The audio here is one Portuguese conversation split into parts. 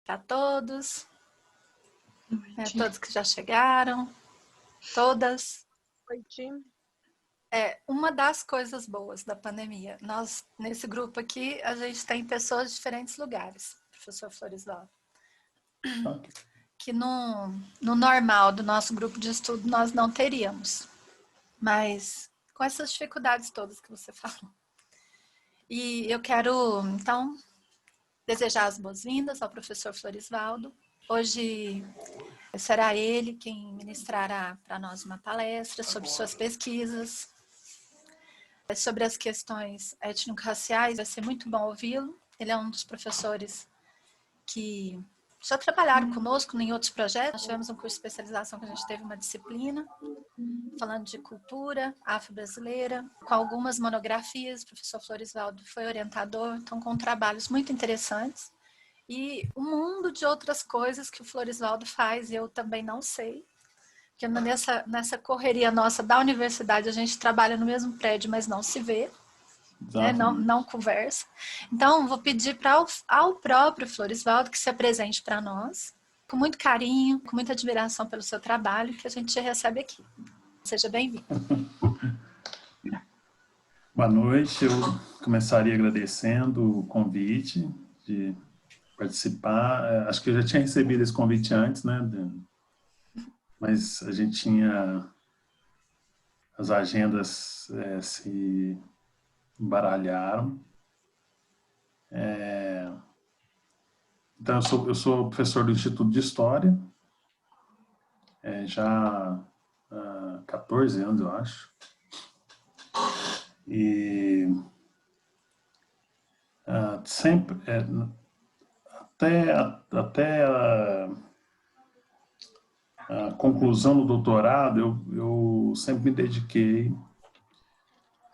para todos, todos que já chegaram, todas. Noite. Uma das coisas boas da pandemia, nós, nesse grupo aqui, a gente tem pessoas de diferentes lugares, professor Florisvaldo, que no normal do nosso grupo de estudo nós não teríamos, mas com essas dificuldades todas que você falou. E eu quero, então, desejar as boas-vindas ao professor Florisvaldo. Hoje será ele quem ministrará para nós uma palestra sobre suas pesquisas, sobre as questões étnico-raciais. Vai ser muito bom ouvi-lo. Ele é um dos professores que já trabalharam conosco em outros projetos. Nós tivemos um curso de especialização que a gente teve uma disciplina falando de cultura afro-brasileira, com algumas monografias. O professor Florisvaldo foi orientador, então com trabalhos muito interessantes. E um mundo de outras coisas que o Florisvaldo faz, e eu também não sei. Porque nessa correria nossa da universidade, a gente trabalha no mesmo prédio, mas não se vê, né? não conversa. Então, vou pedir ao próprio Florisvaldo que se apresente para nós, com muito carinho, com muita admiração pelo seu trabalho, que a gente recebe aqui. Seja bem-vindo. Boa noite, eu começaria agradecendo o convite de participar. Acho que eu já tinha recebido esse convite antes, né? Mas a gente tinha... As agendas se embaralharam. Então, eu sou professor do Instituto de História, já há 14 anos, eu acho. E sempre, até a conclusão do doutorado, eu sempre me dediquei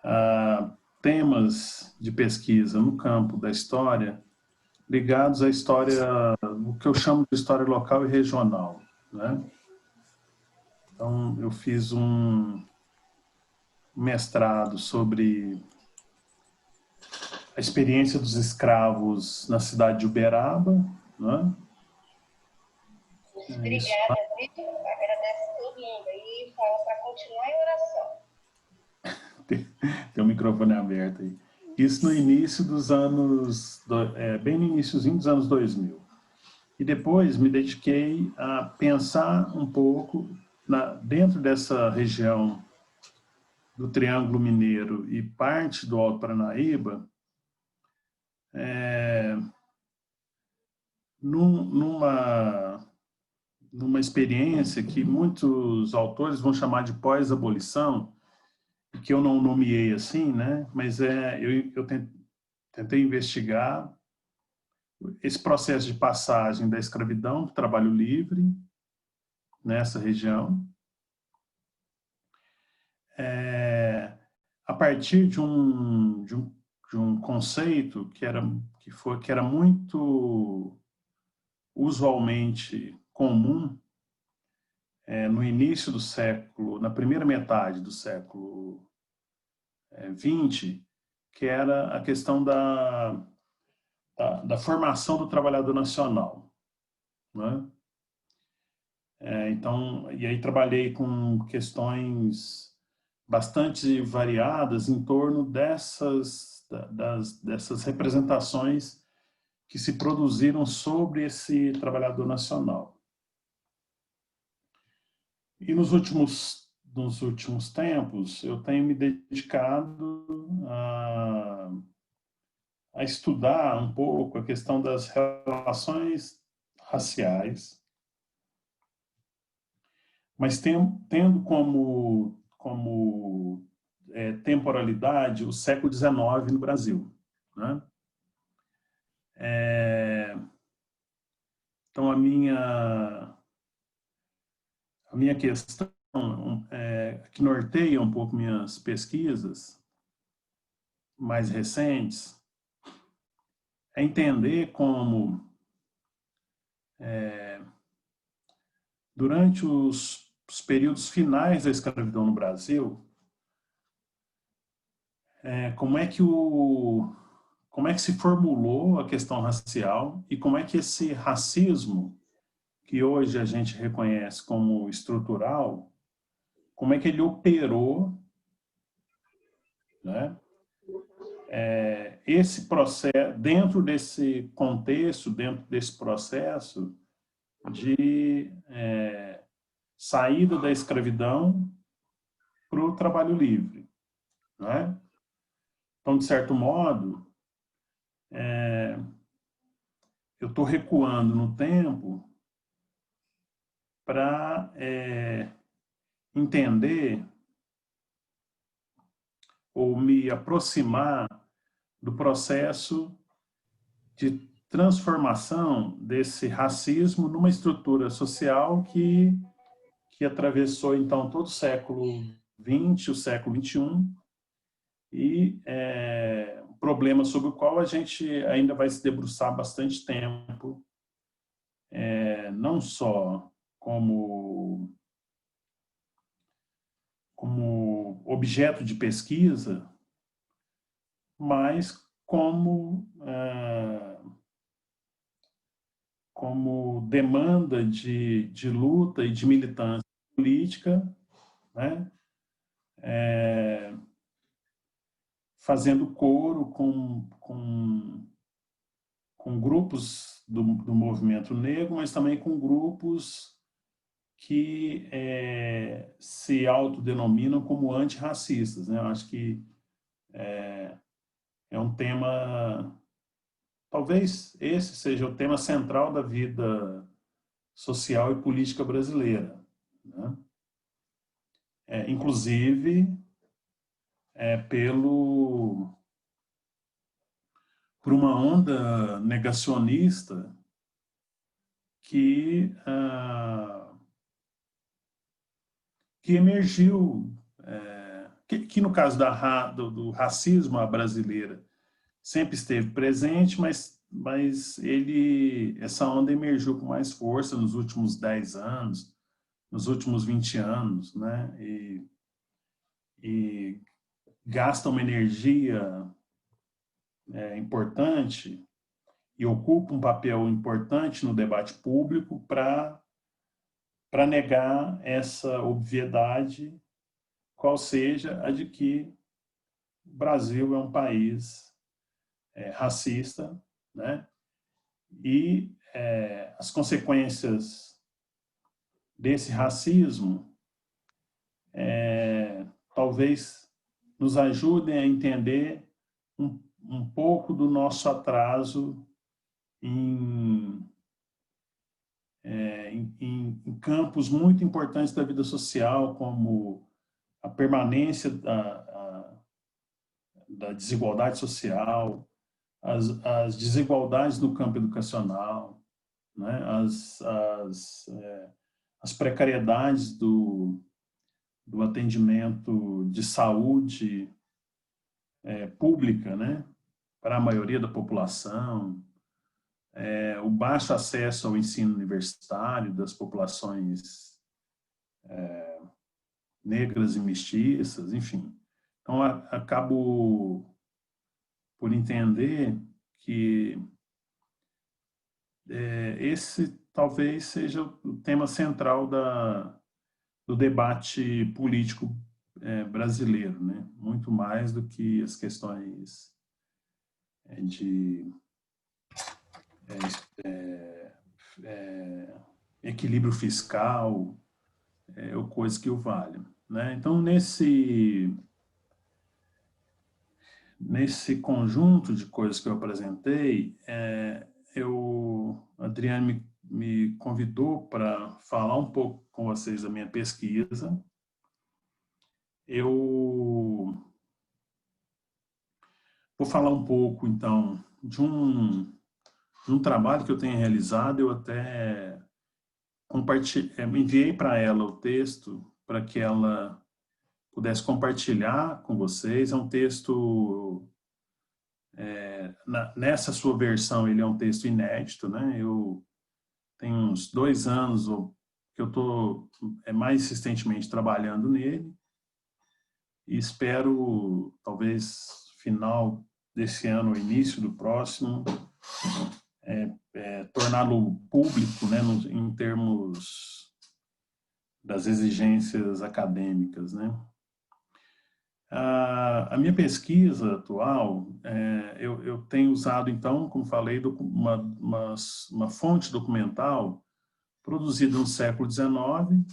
a temas de pesquisa no campo da história ligados à história, o que eu chamo de história local e regional, né? Então, eu fiz um mestrado sobre a experiência dos escravos na cidade de Uberaba, né? Obrigada, Vitor. Agradece todo mundo aí e fala para continuar em oração. Tem o microfone aberto aí. Isso no início dos anos, bem no iniciozinho dos anos 2000. E depois me dediquei a pensar um pouco dentro dessa região do Triângulo Mineiro e parte do Alto Paranaíba, numa experiência que muitos autores vão chamar de pós-abolição, que eu não nomeei assim, né? Mas eu tentei investigar esse processo de passagem da escravidão para o trabalho livre nessa região, a partir de um conceito que era muito usualmente comum no início do século, na primeira metade do século XX, que era a questão da formação do trabalhador nacional, né? Então, e aí trabalhei com questões bastante variadas em torno dessas representações que se produziram sobre esse trabalhador nacional. E nos últimos tempos, eu tenho me dedicado a estudar um pouco a questão das relações raciais, mas tendo como temporalidade o século XIX no Brasil, né? Então, a minha questão que norteia um pouco minhas pesquisas mais recentes é entender como, durante os períodos finais da escravidão no Brasil, como é como é que se formulou a questão racial e como é que esse racismo, que hoje a gente reconhece como estrutural, como é que ele operou, né? Esse processo, dentro desse contexto, dentro desse processo de saída da escravidão para o trabalho livre, né? Então, de certo modo, eu estou recuando no tempo para entender ou me aproximar do processo de transformação desse racismo numa estrutura social que atravessou, então, todo o século XX, o século XXI, e um problema sobre o qual a gente ainda vai se debruçar bastante tempo, não só como objeto de pesquisa, mas como demanda de luta e de militância política, né? Fazendo coro com grupos do movimento negro, mas também com grupos que se autodenominam como antirracistas, né? Eu acho que é um tema, talvez esse seja o tema central da vida social e política brasileira, né? Inclusive por uma onda negacionista que emergiu, que no caso do racismo à brasileira sempre esteve presente, mas essa onda emergiu com mais força nos últimos 10 anos, nos últimos 20 anos, né? E gasta uma energia importante e ocupa um papel importante no debate público para negar essa obviedade, qual seja a de que o Brasil é um país racista, né? E as consequências desse racismo talvez nos ajudem a entender um pouco do nosso atraso em campos muito importantes da vida social, como a permanência da desigualdade social, as desigualdades no campo educacional, né? As precariedades do atendimento de saúde pública, né? Para a maioria da população, o baixo acesso ao ensino universitário das populações negras e mestiças, enfim. Então, acabo por entender que esse talvez seja o tema central do debate político brasileiro, né? Muito mais do que as questões de equilíbrio fiscal, ou coisas que o valham, né? Então, nesse conjunto de coisas que eu apresentei, a Adriane me convidou para falar um pouco com vocês da minha pesquisa. Eu vou falar um pouco, então, de um trabalho que eu tenho realizado. Eu até enviei para ela o texto para que ela pudesse compartilhar com vocês. É um texto, nessa sua versão, ele é um texto inédito, né? Eu tenho uns 2 anos que eu estou mais insistentemente trabalhando nele e espero, talvez, final desse ano, ou início do próximo, torná-lo público, né, em termos das exigências acadêmicas, né? A minha pesquisa atual, eu tenho usado, então, como falei, uma fonte documental produzida no século XIX,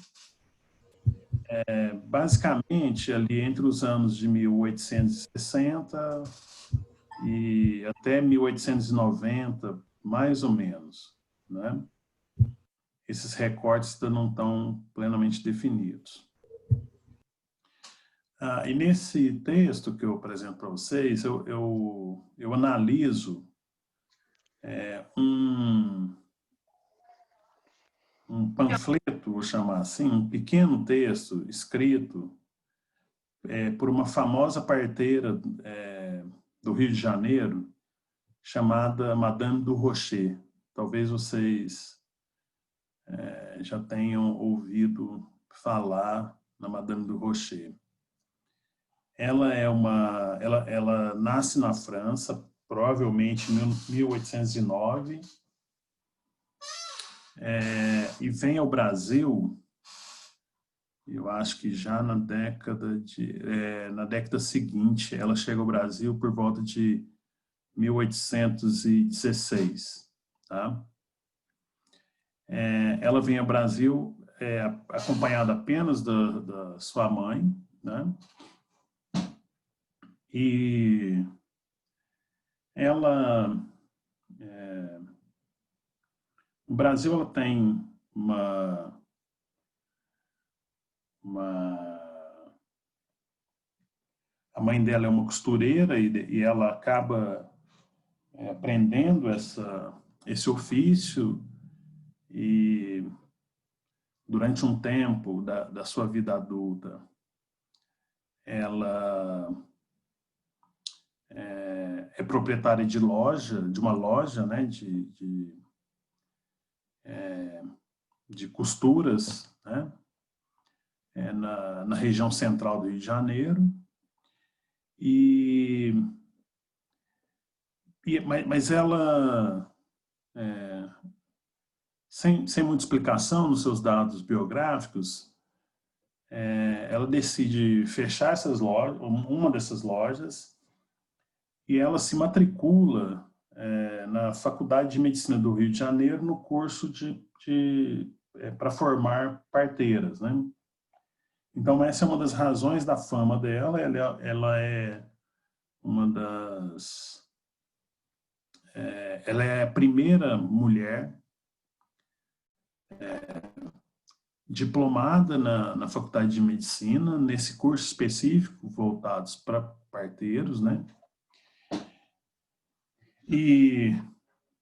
basicamente ali entre os anos de 1860 e até 1890, mais ou menos, né? Esses recortes ainda não estão plenamente definidos. E nesse texto que eu apresento para vocês, eu analiso um panfleto, vou chamar assim, um pequeno texto escrito por uma famosa parteira do Rio de Janeiro, chamada Madame du Rocher. Talvez vocês já tenham ouvido falar na Madame du Rocher. Ela nasce na França, provavelmente em 1809, e vem ao Brasil, eu acho que já na década seguinte. Ela chega ao Brasil por volta de 1816, tá? Ela vem ao Brasil acompanhada apenas da sua mãe, né? E ela, no Brasil, ela tem a mãe dela é uma costureira e ela acaba aprendendo esse ofício, e durante um tempo da sua vida adulta, ela é proprietária de uma loja, né, de costuras, né, na região central do Rio de Janeiro. Mas ela, sem muita explicação nos seus dados biográficos, ela decide fechar uma dessas lojas, e ela se matricula na Faculdade de Medicina do Rio de Janeiro no curso para formar parteiras, né? Então, essa é uma das razões da fama dela. Ela é ela é a primeira mulher diplomada na Faculdade de Medicina, nesse curso específico voltados para parteiros, né? E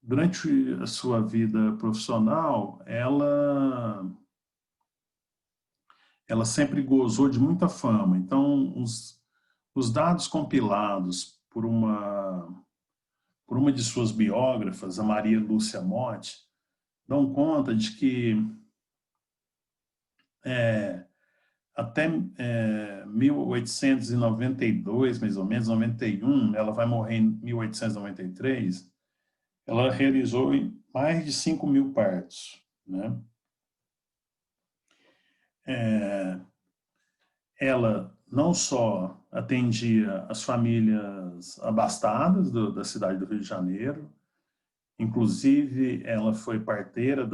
durante a sua vida profissional, ela sempre gozou de muita fama. Então, os dados compilados por uma de suas biógrafas, a Maria Lúcia Motti, dão conta de que até 1892, mais ou menos, 91, ela vai morrer em 1893, ela realizou mais de 5.000 partos, né? Ela não só atendia as famílias abastadas da cidade do Rio de Janeiro, inclusive ela foi parteira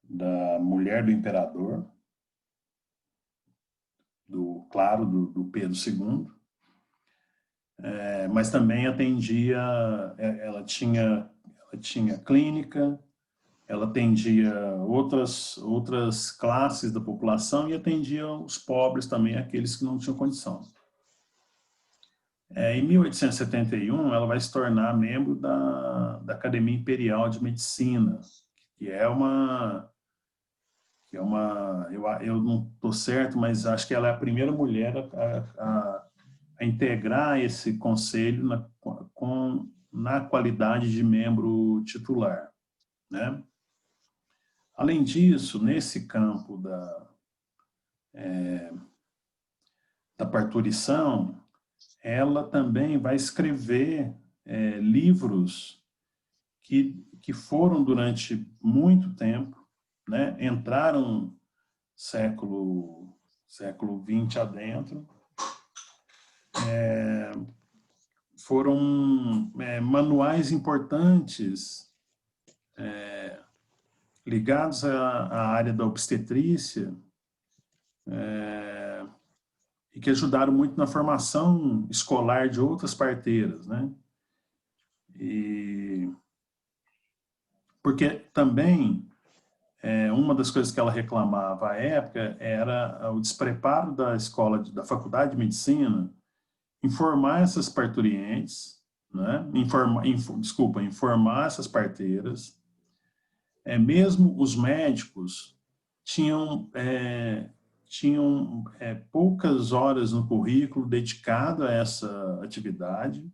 da mulher do imperador, do Pedro II, mas também atendia, ela tinha clínica, ela atendia outras classes da população e atendia os pobres também, aqueles que não tinham condição. Em 1871, ela vai se tornar membro da Academia Imperial de Medicina, que é eu não estou certo, mas acho que ela é a primeira mulher a integrar esse conselho na qualidade de membro titular, né? Além disso, nesse campo da parturição, ela também vai escrever livros que foram durante muito tempo, né, entraram século XX adentro, foram manuais importantes ligados à área da obstetrícia, e que ajudaram muito na formação escolar de outras parteiras, né? E porque também uma das coisas que ela reclamava à época era o despreparo da escola, da faculdade de medicina, informar essas parturientes, né? Informar essas parteiras. Mesmo os médicos tinham poucas horas no currículo dedicado a essa atividade,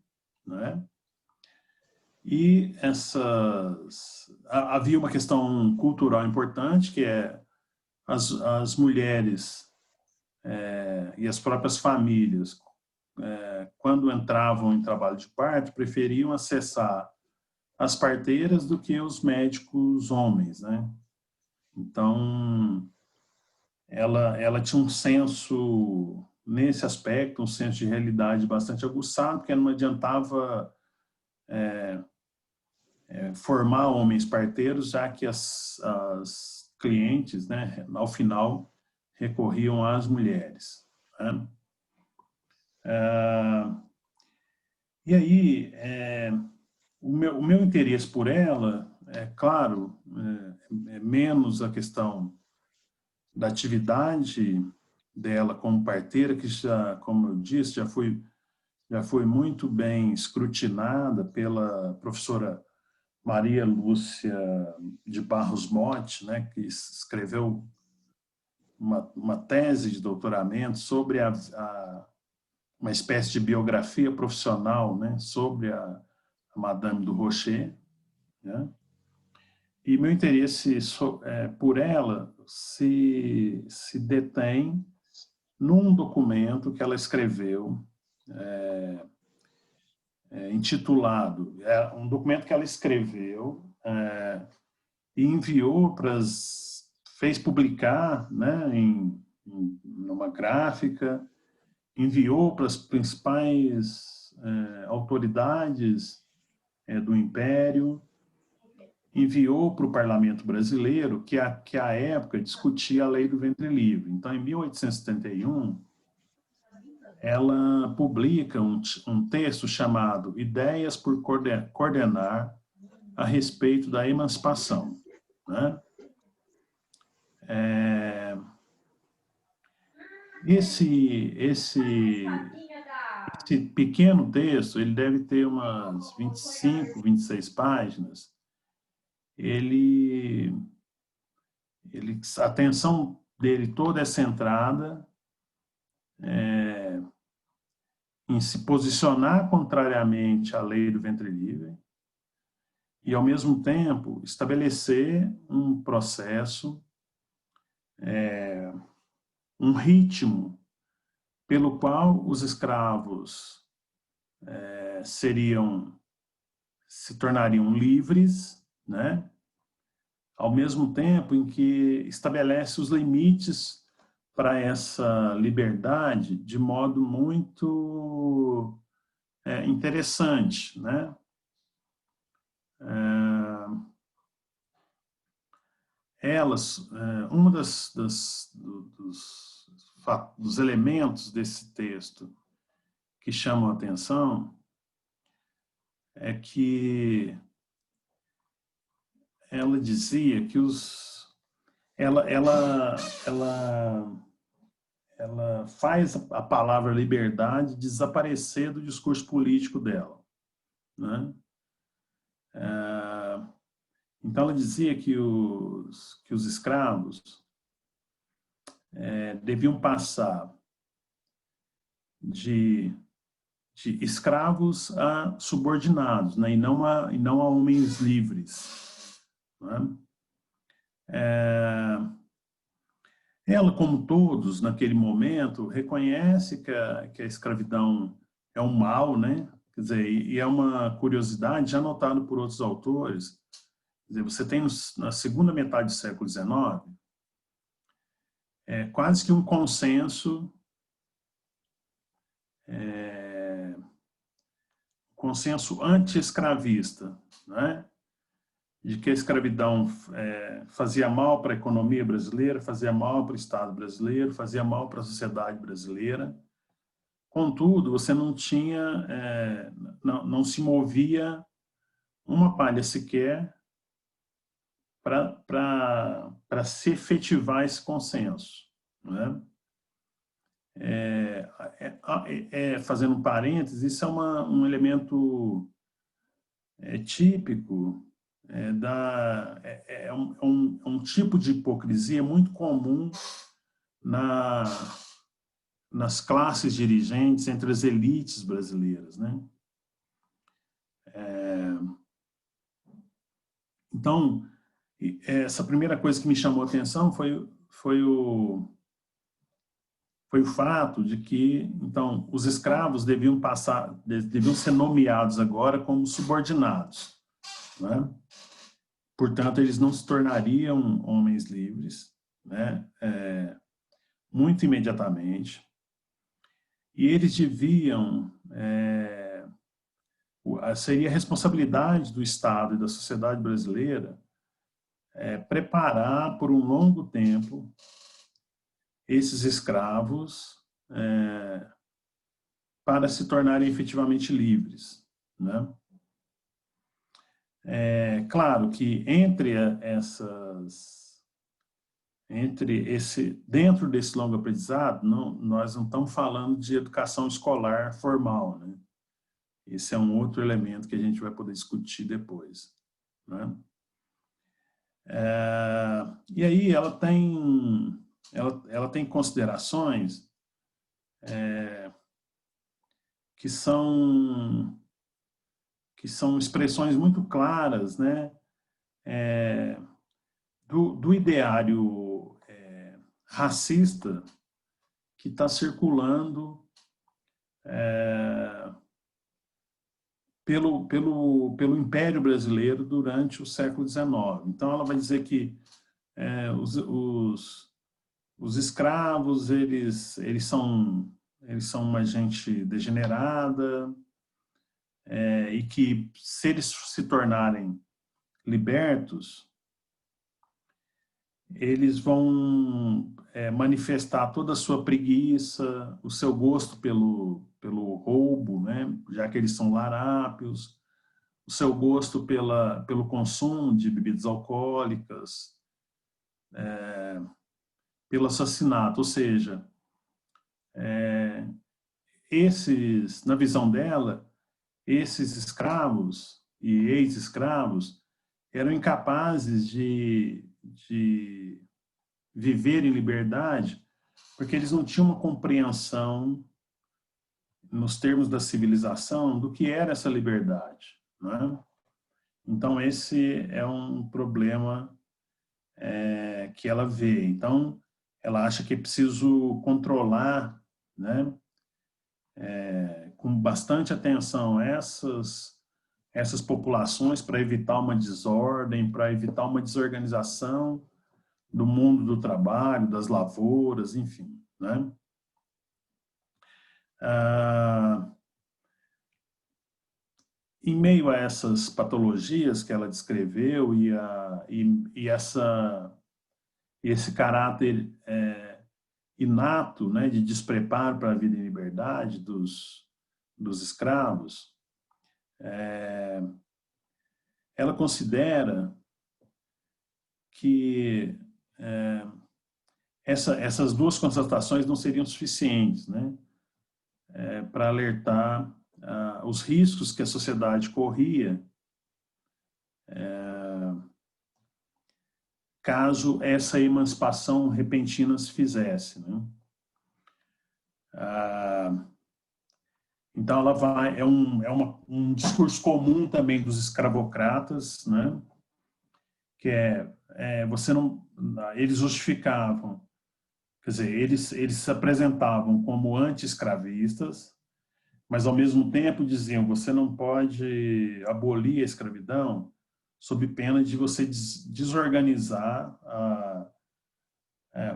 né? E havia uma questão cultural importante, que as mulheres e as próprias famílias, quando entravam em trabalho de parto, preferiam acessar as parteiras do que os médicos homens, né? Então, ela tinha um senso, nesse aspecto, um senso de realidade bastante aguçado, porque não adiantava formar homens parteiros, já que as clientes, né, ao final, recorriam às mulheres, né? E aí, o meu interesse por ela, claro, menos a questão da atividade dela como parteira, que já, como eu disse, já foi muito bem escrutinada pela professora Maria Lúcia de Barros Motti, né, que escreveu uma tese de doutoramento sobre uma espécie de biografia profissional, né, sobre a Madame du Rocher, né? E meu interesse por ela se detém num documento que ela escreveu, intitulado, um documento que ela escreveu e enviou fez publicar, né, numa gráfica, enviou para as principais autoridades do Império, enviou para o Parlamento brasileiro, que à época discutia a lei do ventre livre. Então, em 1871, ela publica um texto chamado Ideias por Coordenar a respeito da emancipação, né? Esse pequeno texto, ele deve ter umas 25, 26 páginas. A atenção dele toda é centrada em se posicionar contrariamente à lei do ventre livre e, ao mesmo tempo, estabelecer um processo, um ritmo pelo qual os escravos se tornariam livres, né? Ao mesmo tempo em que estabelece os limites para essa liberdade de modo muito interessante, né? Uma dos elementos desse texto que chamam a atenção é que ela dizia que ela faz a palavra liberdade desaparecer do discurso político dela, né? Então ela dizia que os escravos deviam passar de escravos a subordinados, né? e não a homens livres, né? Ela, como todos naquele momento, reconhece que a escravidão é um mal, né? Quer dizer, e é uma curiosidade já notada por outros autores. Quer dizer, você tem na segunda metade do século XIX quase que um consenso anti-escravista, né? De que a escravidão fazia mal para a economia brasileira, fazia mal para o Estado brasileiro, fazia mal para a sociedade brasileira. Contudo, você não tinha, não se movia uma palha sequer para se efetivar esse consenso, né? Fazendo um parênteses, isso é um elemento típico um tipo de hipocrisia muito comum nas classes dirigentes, entre as elites brasileiras, né? Então, essa primeira coisa que me chamou a atenção foi o fato de que, então, os escravos deviam ser nomeados agora como subordinados, né? Portanto, eles não se tornariam homens livres, né? Muito imediatamente. E eles deviam, seria a responsabilidade do Estado e da sociedade brasileira preparar por um longo tempo esses escravos para se tornarem efetivamente livres, né? Claro que dentro desse longo aprendizado, nós não estamos falando de educação escolar formal, né? Esse é um outro elemento que a gente vai poder discutir depois, né? E aí ela tem considerações que são expressões muito claras, né? Do ideário racista que está circulando pelo Império Brasileiro durante o século XIX. Então, ela vai dizer que os escravos eles são uma gente degenerada e que, se eles se tornarem libertos, eles vão manifestar toda a sua preguiça, o seu gosto pelo roubo, né? Já que eles são larápios, o seu gosto pelo consumo de bebidas alcoólicas, pelo assassinato. Ou seja, na visão dela, esses escravos e ex-escravos eram incapazes de viver em liberdade porque eles não tinham uma compreensão, nos termos da civilização, do que era essa liberdade, né? Então, esse é um problema que ela vê. Então, ela acha que é preciso controlar, né, com bastante atenção essas populações para evitar uma desordem, para evitar uma desorganização do mundo do trabalho, das lavouras, enfim, né? Em meio a essas patologias que ela descreveu e esse caráter inato, né, de despreparo para a vida em liberdade dos escravos, ela considera que essas duas constatações não seriam suficientes, né, para alertar os riscos que a sociedade corria caso essa emancipação repentina se fizesse, né? Então ela vai um discurso comum também dos escravocratas, né? Que eles justificavam, quer dizer, eles se apresentavam como anti-escravistas, mas ao mesmo tempo diziam, você não pode abolir a escravidão sob pena de você desorganizar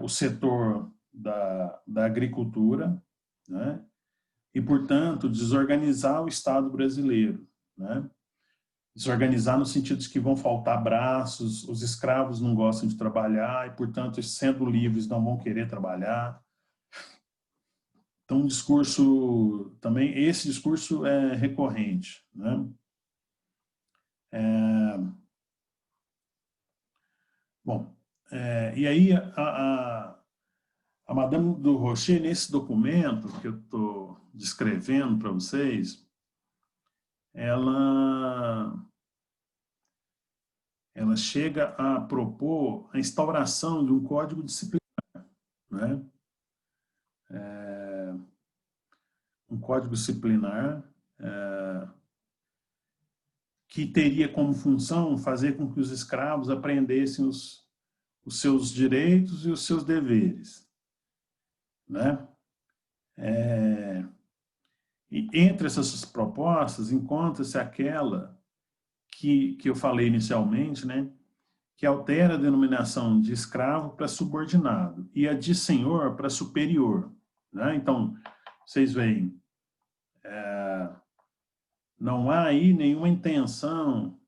o setor da agricultura, né? E, portanto, desorganizar o Estado brasileiro, né? Desorganizar no sentido de que vão faltar braços, os escravos não gostam de trabalhar e, portanto, sendo livres, não vão querer trabalhar. Então, um discurso também, esse discurso é recorrente, né? Bom, e aí a Madame du Rocher, nesse documento que eu estou descrevendo para vocês, ela chega a propor a instauração de um código disciplinar, né? Um código disciplinar que teria como função fazer com que os escravos aprendessem os seus direitos e os seus deveres, né? E entre essas propostas encontra-se aquela que eu falei inicialmente, né? Que altera a denominação de escravo para subordinado e a de senhor para superior, né? Então, vocês veem, não há aí nenhuma intenção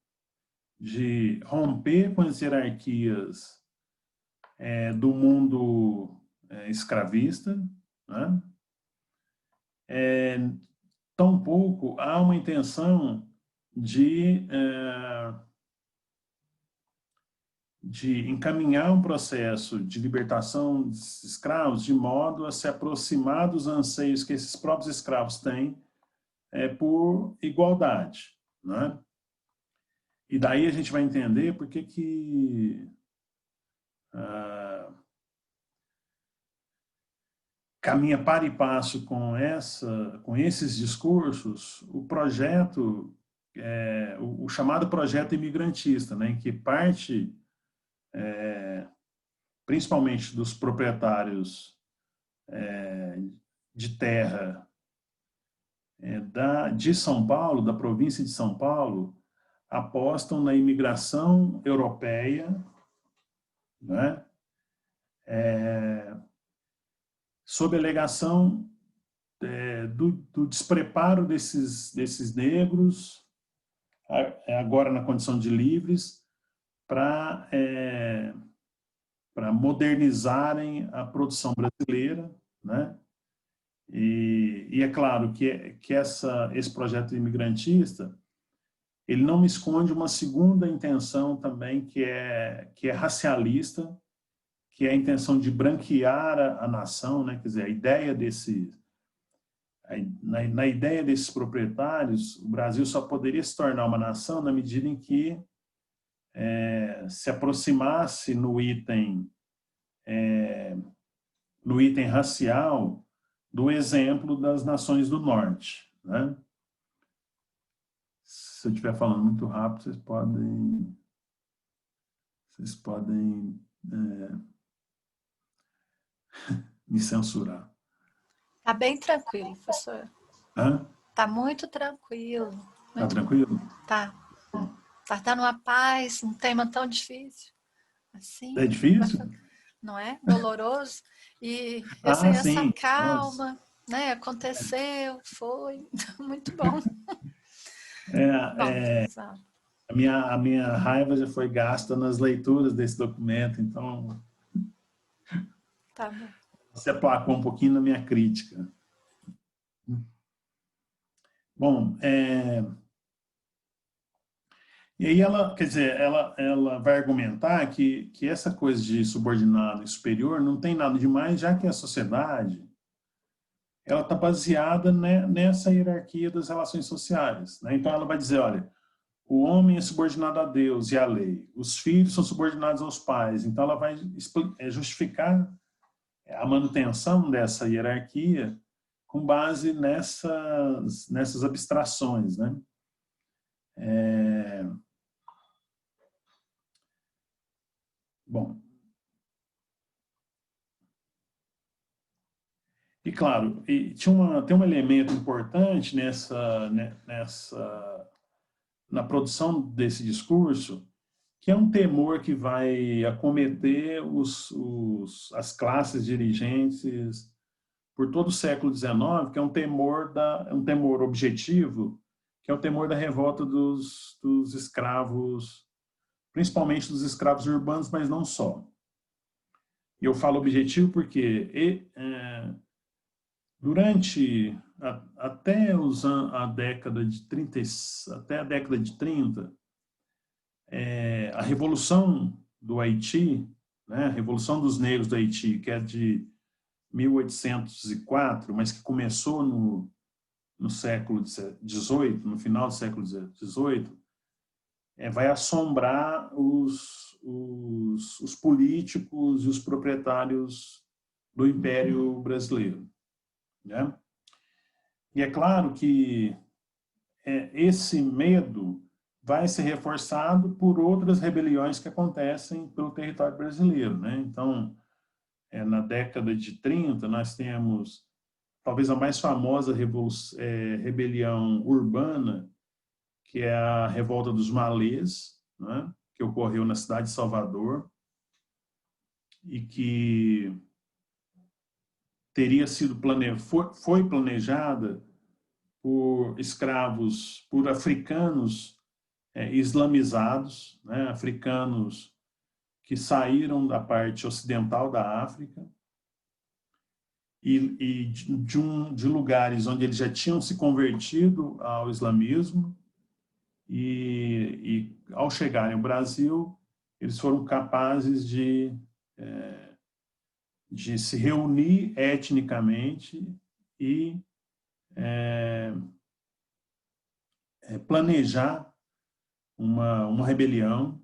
de romper com as hierarquias do mundo escravista, né? Tampouco há uma intenção de encaminhar um processo de libertação dos escravos de modo a se aproximar dos anseios que esses próprios escravos têm por igualdade, né? E daí a gente vai entender por que caminha para e passo com esses discursos o projeto, o chamado projeto imigrantista, né, em que parte principalmente dos proprietários de terra de São Paulo, da província de São Paulo, apostam na imigração europeia, né, sob a alegação do despreparo desses negros, agora na condição de livres, para modernizarem a produção brasileira, né? E é claro que esse projeto imigrantista ele não esconde uma segunda intenção também que é racialista, que é a intenção de branquear a nação, né? Quer dizer, a ideia na ideia desses proprietários, o Brasil só poderia se tornar uma nação na medida em que se aproximasse no item racial do exemplo das nações do norte, né? Se eu estiver falando muito rápido, vocês podem me censurar. Tá bem tranquilo, professor. Hã? Tá muito tranquilo. Tá tranquilo? Tá. Tá dando uma paz, um tema tão difícil. Assim, É difícil? não é? Doloroso. E essa Sim. calma, nossa, né? Aconteceu, foi muito bom. Bom, a minha raiva já foi gasta nas leituras desse documento, então tá bom. você aplacou um pouquinho na minha crítica. Bom, e aí ela, quer dizer, ela vai argumentar que essa coisa de subordinado e superior não tem nada demais, já que a sociedade ela está baseada nessa hierarquia das relações sociais, né? Então ela vai dizer, olha, o homem é subordinado a Deus e à lei, os filhos são subordinados aos pais, então ela vai justificar a manutenção dessa hierarquia com base nessas abstrações, né? Bom, E claro, tem um elemento importante na produção desse discurso, que é um temor que vai acometer as classes dirigentes por todo o século XIX, que é um temor objetivo, que é o temor da revolta dos escravos, principalmente dos escravos urbanos, mas não só. E eu falo objetivo porque durante até a década de 30, até a década de 30, a Revolução do Haiti, né, a Revolução dos Negros do Haiti, que é de 1804, mas que começou no século XVIII, no final do século XVIII, vai assombrar os políticos e os proprietários do Império Brasileiro, né? E é claro que esse medo vai ser reforçado por outras rebeliões que acontecem pelo território brasileiro, né? Então, na década de 30, nós temos talvez a mais famosa rebelião urbana, que é a Revolta dos Malês, né? Que ocorreu na cidade de Salvador e que teria sido foi planejada por escravos, por africanos islamizados, né? Africanos que saíram da parte ocidental da África e de lugares onde eles já tinham se convertido ao islamismo e ao chegarem ao Brasil, eles foram capazes de se reunir etnicamente e planejar uma rebelião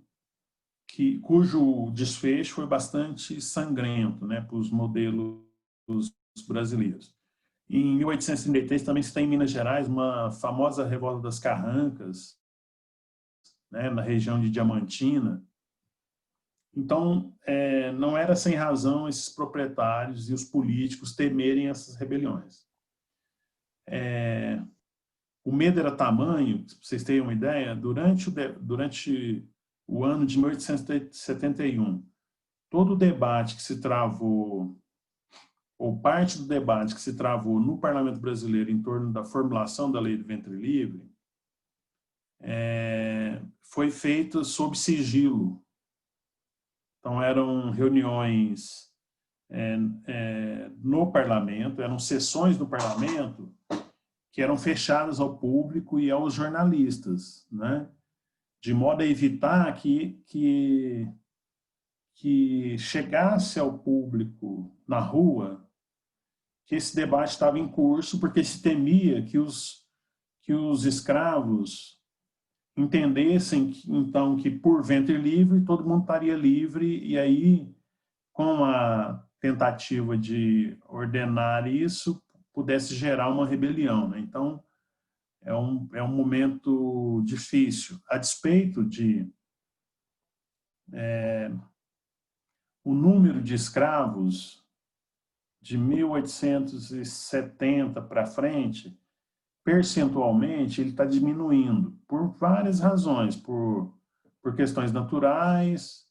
cujo desfecho foi bastante sangrento, né, para os modelos brasileiros. Em 1833 também se tem em Minas Gerais uma famosa revolta das Carrancas, né, na região de Diamantina. Então, não era sem razão esses proprietários e os políticos temerem essas rebeliões. O medo era tamanho, para vocês terem uma ideia, durante o ano de 1871, todo o debate que se travou, ou parte do debate que se travou no Parlamento Brasileiro em torno da formulação da Lei do Ventre Livre, foi feita sob sigilo. Então, eram reuniões no Parlamento, eram sessões do Parlamento que eram fechadas ao público e aos jornalistas, né? De modo a evitar que chegasse ao público na rua que esse debate estava em curso, porque se temia que os escravos entendessem, então, que por ventre livre todo mundo estaria livre, e aí, com a tentativa de ordenar isso, pudesse gerar uma rebelião, né? Então, é um momento difícil. A despeito de o número de escravos de 1870 para frente, percentualmente, ele está diminuindo por várias razões, por questões naturais.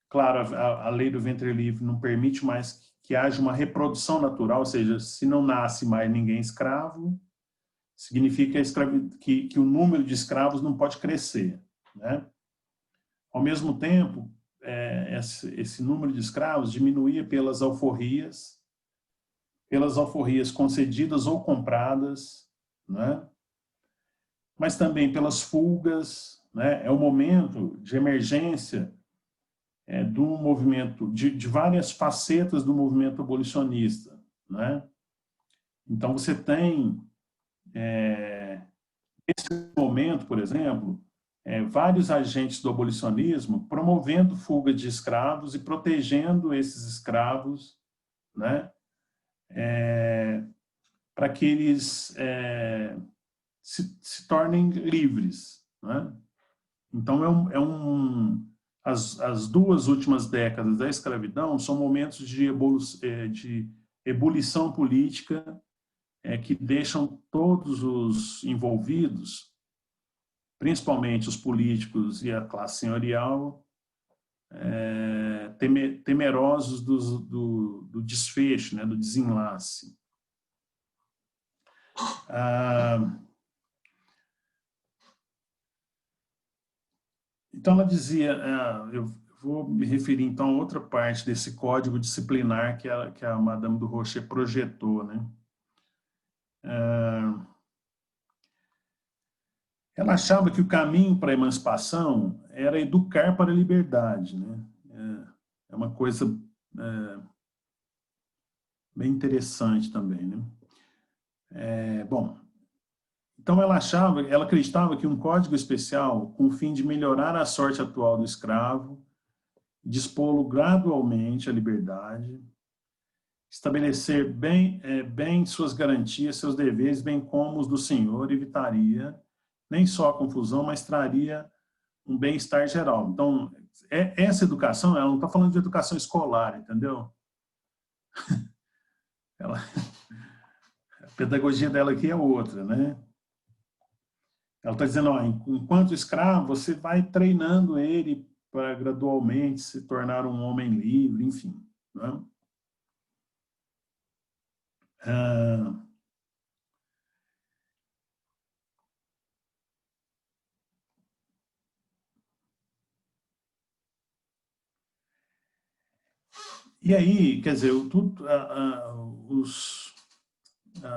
Claro, a lei do ventre livre não permite mais que haja uma reprodução natural, ou seja, se não nasce mais ninguém escravo, significa que o número de escravos não pode crescer, né? Ao mesmo tempo, esse número de escravos diminuía pelas alforrias concedidas ou compradas, né? Mas também pelas fugas, né? É um momento de emergência do movimento, de várias facetas do movimento abolicionista, né? Então, você tem, nesse momento, por exemplo, vários agentes do abolicionismo promovendo fuga de escravos e protegendo esses escravos, né? Para que eles se tornem livres, né? Então, as 2 últimas décadas da escravidão são momentos de ebulição política que deixam todos os envolvidos, principalmente os políticos e a classe senhorial, temerosos do desfecho, né, do desenlace. Então, ela dizia, eu vou me referir então a outra parte desse código disciplinar que a Madame du Rocher projetou, né? Ela achava que o caminho para a emancipação era educar para a liberdade, né? É uma coisa bem interessante também, né? Bom, então ela acreditava que um código especial com o fim de melhorar a sorte atual do escravo, dispô-lo gradualmente à liberdade, estabelecer bem suas garantias, seus deveres, bem como os do senhor, evitaria nem só a confusão, mas traria um bem-estar geral. Então, essa educação, ela não está falando de educação escolar, entendeu? A pedagogia dela aqui é outra, né? Ela está dizendo, ó, enquanto escravo, você vai treinando ele para gradualmente se tornar um homem livre, enfim. Né? E aí, quer dizer,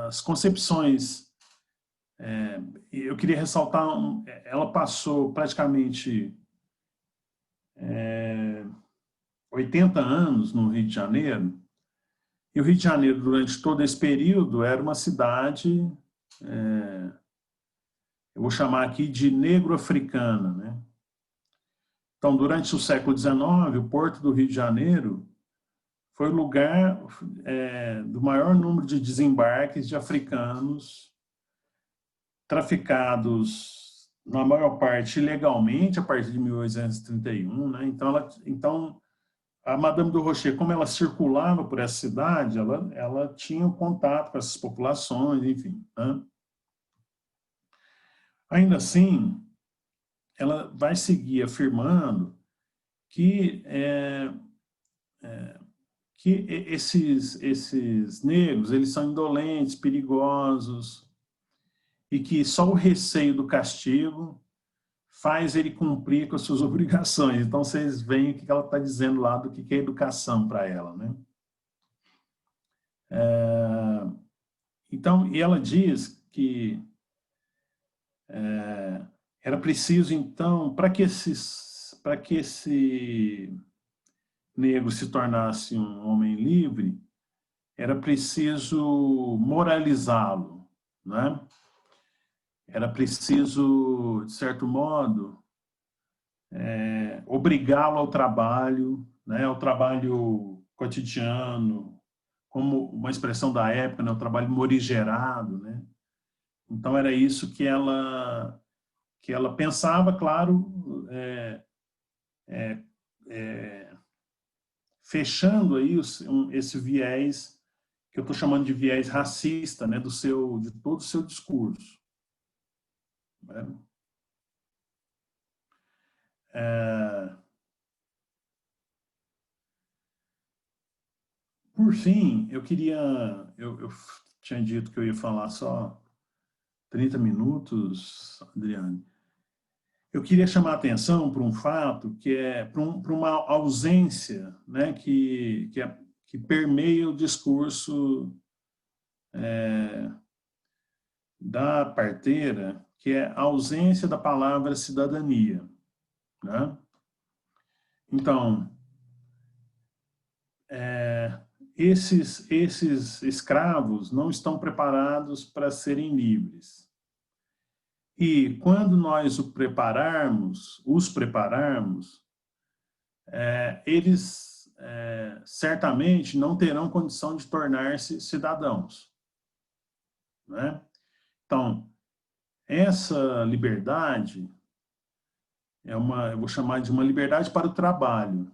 as concepções, eu queria ressaltar, ela passou praticamente 80 anos no Rio de Janeiro, e o Rio de Janeiro, durante todo esse período, era uma cidade, eu vou chamar aqui de negro-africana, né? Então, durante o século XIX, o Porto do Rio de Janeiro foi o lugar do maior número de desembarques de africanos traficados, na maior parte, ilegalmente, a partir de 1831. Né? Então, a Madame du Rocher, como ela circulava por essa cidade, ela tinha um contato com essas populações, enfim. Né? Ainda assim, ela vai seguir afirmando que esses negros, eles são indolentes, perigosos, e que só o receio do castigo faz ele cumprir com as suas obrigações. Então, vocês veem o que ela está dizendo lá do que é educação para ela, né? Então, e ela diz que era preciso, então, para que esse negro se tornasse um homem livre, era preciso moralizá-lo, né? Era preciso, de certo modo, obrigá-lo ao trabalho, né? Ao trabalho cotidiano, como uma expressão da época, né? O trabalho morigerado, né? Então era isso que ela pensava, claro, fechando aí esse viés que eu estou chamando de viés racista, né? De todo o seu discurso. Né? Por fim, eu tinha dito que eu ia falar só 30 minutos, Adriane. Eu queria chamar a atenção para um fato que para uma ausência, né, que permeia o discurso da parteira, que é a ausência da palavra cidadania. Né? Então, esses escravos não estão preparados para serem livres. E quando nós os prepararmos, eles certamente não terão condição de tornar-se cidadãos. Né? Então, essa liberdade, eu vou chamar de uma liberdade para o trabalho.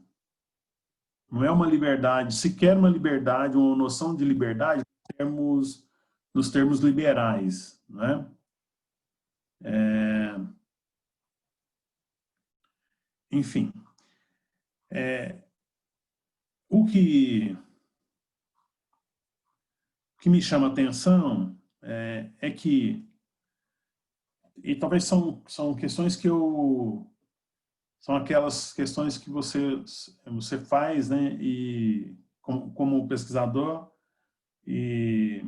Não é uma liberdade, sequer uma liberdade, uma noção de liberdade nos termos liberais, né? Enfim, o que me chama a atenção é que, e talvez são questões que são aquelas questões que você faz, né, e como pesquisador, e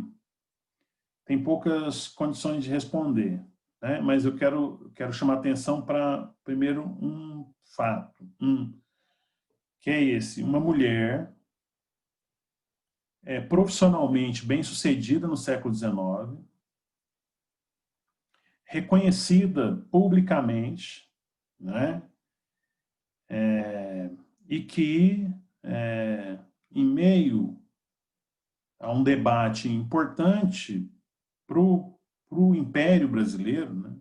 tem poucas condições de responder, né? Mas eu quero chamar atenção para, primeiro, um fato, que é esse: uma mulher profissionalmente bem-sucedida no século XIX, reconhecida publicamente, né? E que, em meio a um debate importante para o Império Brasileiro, né?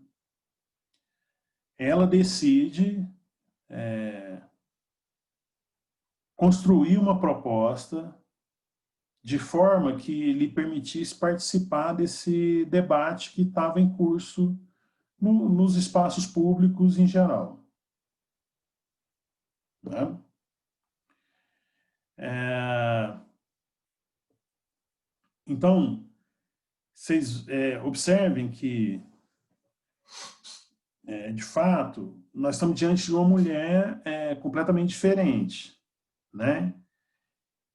Ela decide construir uma proposta de forma que lhe permitisse participar desse debate que estava em curso nos espaços públicos em geral, né? Então, vocês observem que, de fato, nós estamos diante de uma mulher completamente diferente, né?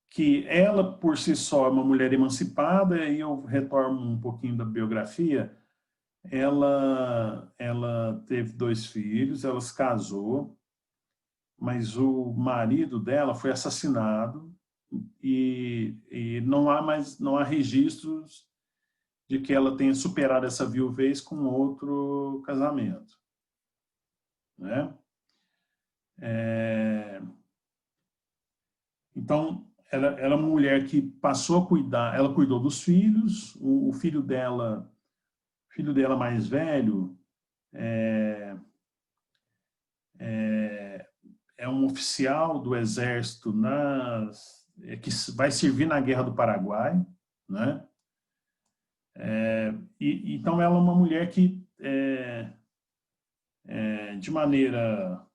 Que ela, por si só, é uma mulher emancipada, e eu retorno um pouquinho da biografia. Ela teve 2 filhos, ela se casou, mas o marido dela foi assassinado, e não há registros de que ela tenha superado essa viuvez com outro casamento, né? Então, ela é uma mulher que passou a cuidar, ela cuidou dos filhos, o filho dela mais velho é um oficial do exército que vai servir na Guerra do Paraguai, né? Então ela é uma mulher que, de maneira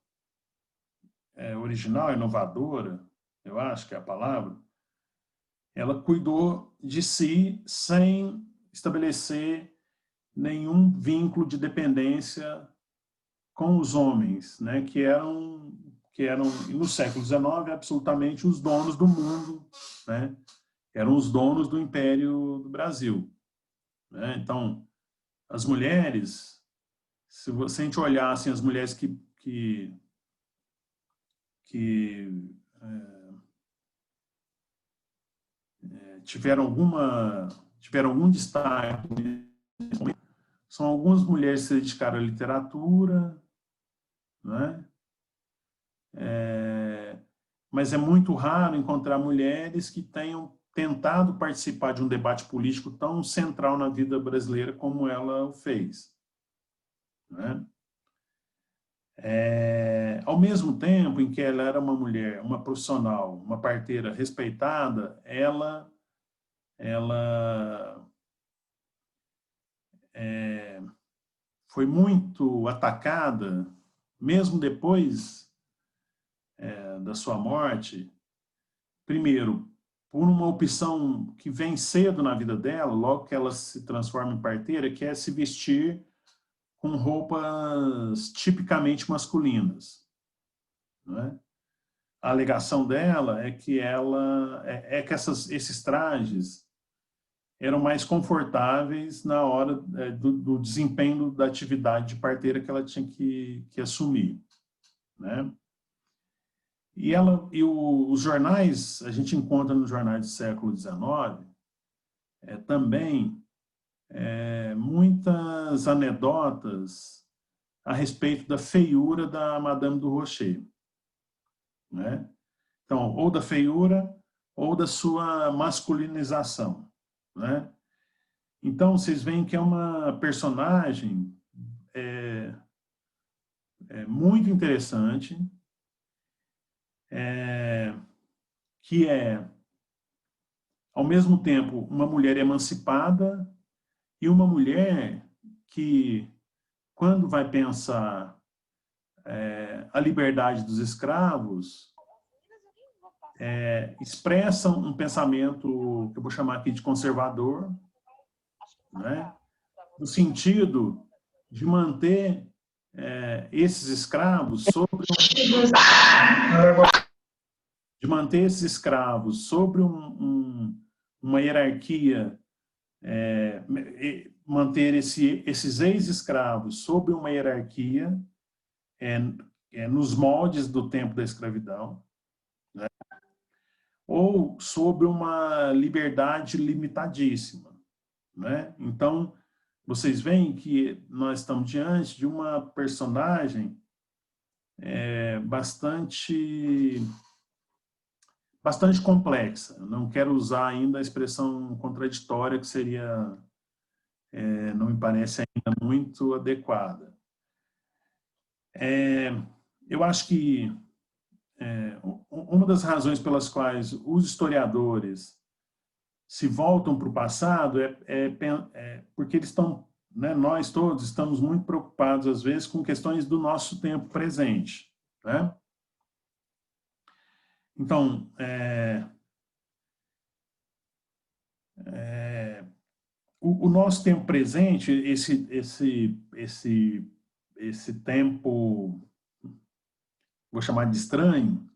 original, inovadora, eu acho que é a palavra, ela cuidou de si sem estabelecer nenhum vínculo de dependência com os homens, né, que eram no século XIX absolutamente os donos do mundo, né? Eram os donos do Império do Brasil, né? Então, as mulheres, se a gente olhar assim, as mulheres que tiveram algum destaque, são algumas mulheres que se dedicaram à literatura, né? Mas é muito raro encontrar mulheres que tenham tentado participar de um debate político tão central na vida brasileira como ela o fez, né? Ao mesmo tempo em que ela era uma mulher, uma profissional, uma parteira respeitada, ela foi muito atacada, mesmo depois da sua morte. Primeiro, por uma opção que vem cedo na vida dela, logo que ela se transforma em parteira, que é se vestir com roupas tipicamente masculinas, né? A alegação dela é que esses trajes eram mais confortáveis na hora do desempenho da atividade de parteira que ela tinha que assumir, né? Os jornais, a gente encontra nos jornais do século XIX também muitas anedotas a respeito da feiura da Madame du Rocher, né? Então, ou da feiura ou da sua masculinização, né? Então, vocês veem que é uma personagem muito interessante, que é, ao mesmo tempo, uma mulher emancipada e uma mulher que, quando vai pensar a liberdade dos escravos, expressam um pensamento que eu vou chamar aqui de conservador, né? No sentido de manter esses escravos sobre uma hierarquia, manter esses ex-escravos sobre uma hierarquia nos moldes do tempo da escravidão, né? Ou sobre uma liberdade limitadíssima, né? Então, vocês veem que nós estamos diante de uma personagem bastante complexa. Não quero usar ainda a expressão contraditória, que seria, não me parece ainda muito adequada. Eu acho que uma das razões pelas quais os historiadores se voltam para o passado porque eles estão, né, nós todos estamos muito preocupados, às vezes, com questões do nosso tempo presente, né? Então, o nosso tempo presente, esse tempo, vou chamar de estranho,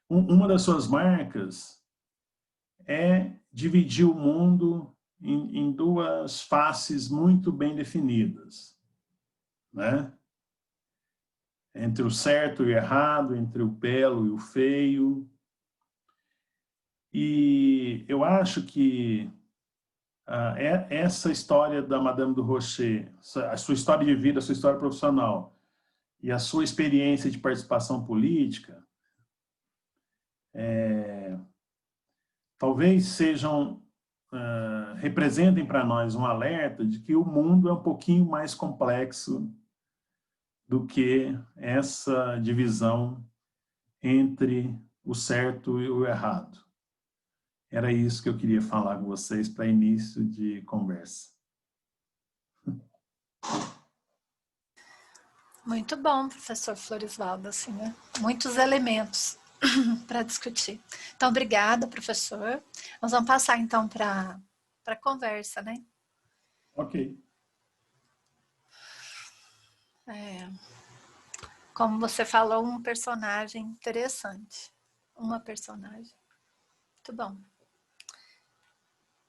uma das suas marcas é dividir o mundo em duas faces muito bem definidas, né? Entre o certo e o errado, entre o belo e o feio. E eu acho que essa história da Madame du Rocher, a sua história de vida, a sua história profissional e a sua experiência de participação política, talvez representem para nós um alerta de que o mundo é um pouquinho mais complexo do que essa divisão entre o certo e o errado. Era isso que eu queria falar com vocês para início de conversa. Muito bom, professor Florisvaldo, assim, né? Muitos elementos para discutir. Então, obrigada, professor. Nós vamos passar, então, para a conversa, né? Ok. Como você falou, um personagem interessante. Uma personagem. Muito bom.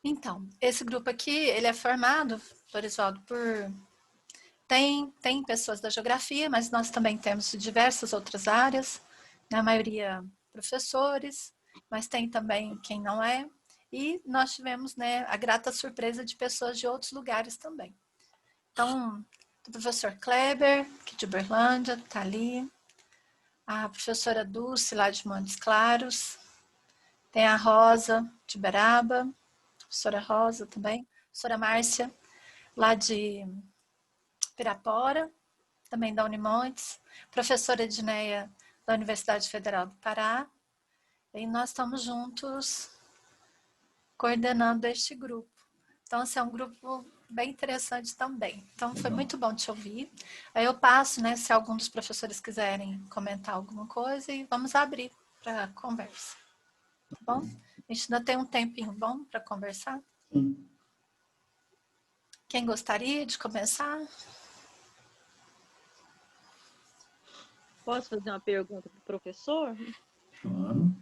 Então, esse grupo aqui, ele é formado, Florisvaldo, por... Tem pessoas da geografia, mas nós também temos diversas outras áreas, na maioria professores, mas tem também quem não é. E nós tivemos, né, a grata surpresa de pessoas de outros lugares também. Então, o professor Kleber, aqui de Uberlândia, está ali. A professora Dulce, lá de Montes Claros. Tem a Rosa, de Beraba. A professora Rosa também. A professora Márcia, lá de Pirapora, também da Unimontes. Professora Edneia, da Universidade Federal do Pará. E nós estamos juntos coordenando este grupo. Então, assim, é um grupo bem interessante também. Então, foi muito bom te ouvir. Aí eu passo, né, se algum dos professores quiserem comentar alguma coisa, e vamos abrir para conversa. Tá bom? A gente ainda tem um tempinho bom para conversar. Sim. Quem gostaria de começar? Posso fazer uma pergunta para o professor? Claro.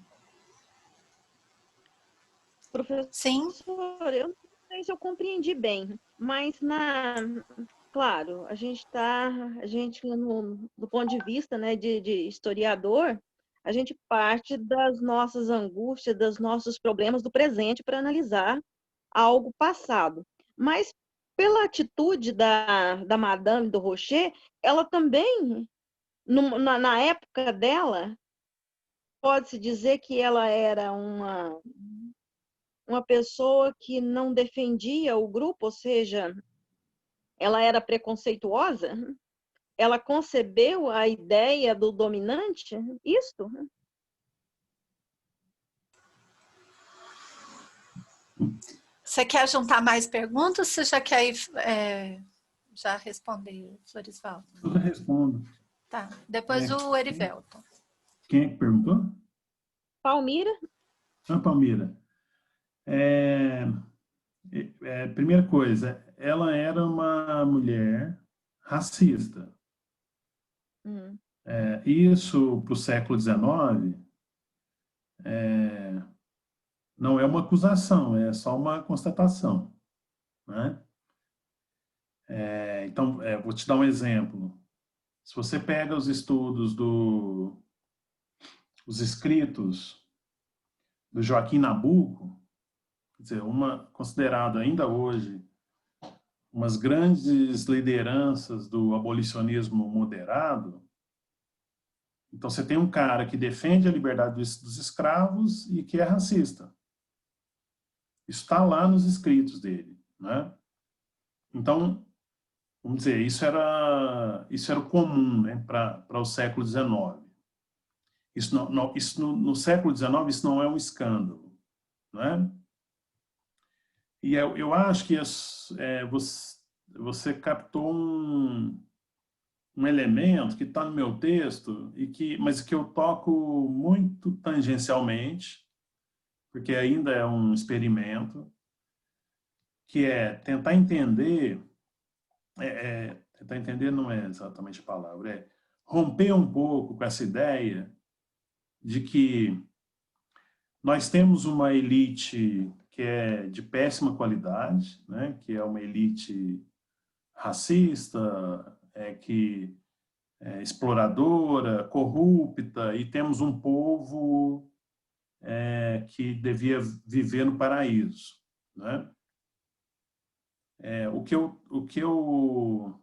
Professor, Sim. eu não sei se eu compreendi bem, mas claro, a gente do ponto de vista, né, de historiador, a gente parte das nossas angústias, dos nossos problemas do presente para analisar algo passado. Mas pela atitude da Madame du Rocher, ela também, na época dela, pode-se dizer que ela era uma pessoa que não defendia o grupo, ou seja, ela era preconceituosa? Ela concebeu a ideia do dominante? Isto? Você quer juntar mais perguntas ou você já quer ir, já responder, Florisvaldo? Eu já respondo. Tá. Depois o Erivelton. Quem é que perguntou? Palmira? Palmira. Primeira coisa, ela era uma mulher racista. Isso, para o século XIX, não é uma acusação, é só uma constatação, né? Então, vou te dar um exemplo. Se você pega os estudos os escritos do Joaquim Nabuco, quer dizer, considerado ainda hoje umas grandes lideranças do abolicionismo moderado. Então, você tem um cara que defende a liberdade dos escravos e que é racista. Isso está lá nos escritos dele, né? Então, vamos dizer, isso era o comum, né, para o século XIX. No século XIX, isso não é um escândalo, né? E eu acho que você captou um elemento que está no meu texto, mas que eu toco muito tangencialmente, porque ainda é um experimento, que é tentar entender, tentar entender não é exatamente a palavra, é romper um pouco com essa ideia de que nós temos uma elite que é de péssima qualidade, né? Que é uma elite racista, que é exploradora, corrupta, e temos um povo que devia viver no paraíso, né? O que eu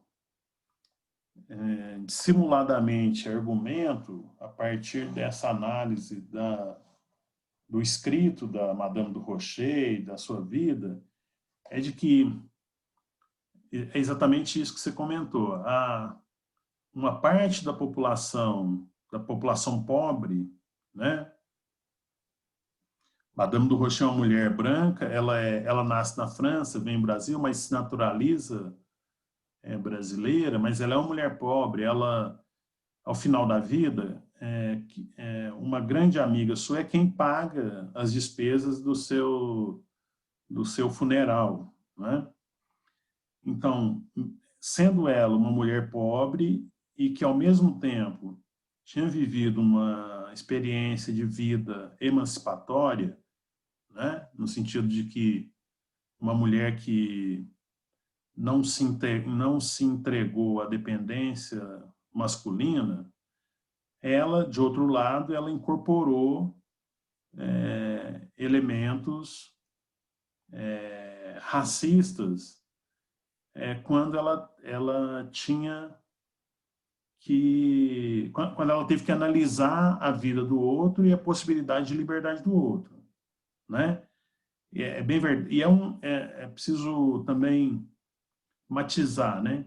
dissimuladamente argumento a partir dessa análise do escrito da Madame du Rocher e da sua vida é de que é exatamente isso que você comentou. Uma parte da população pobre, né? Madame du Rocher é uma mulher branca, ela nasce na França, vem ao Brasil, mas se naturaliza brasileira, mas ela é uma mulher pobre. Ela, ao final da vida, uma grande amiga sua é quem paga as despesas do seu funeral, né? Então, sendo ela uma mulher pobre e que, ao mesmo tempo, tinha vivido uma experiência de vida emancipatória, né? No sentido de que uma mulher que não se entregou à dependência masculina, ela, de outro lado, ela incorporou elementos racistas quando ela tinha quando ela teve que analisar a vida do outro e a possibilidade de liberdade do outro, né? É bem verdade. E é preciso também matizar, né?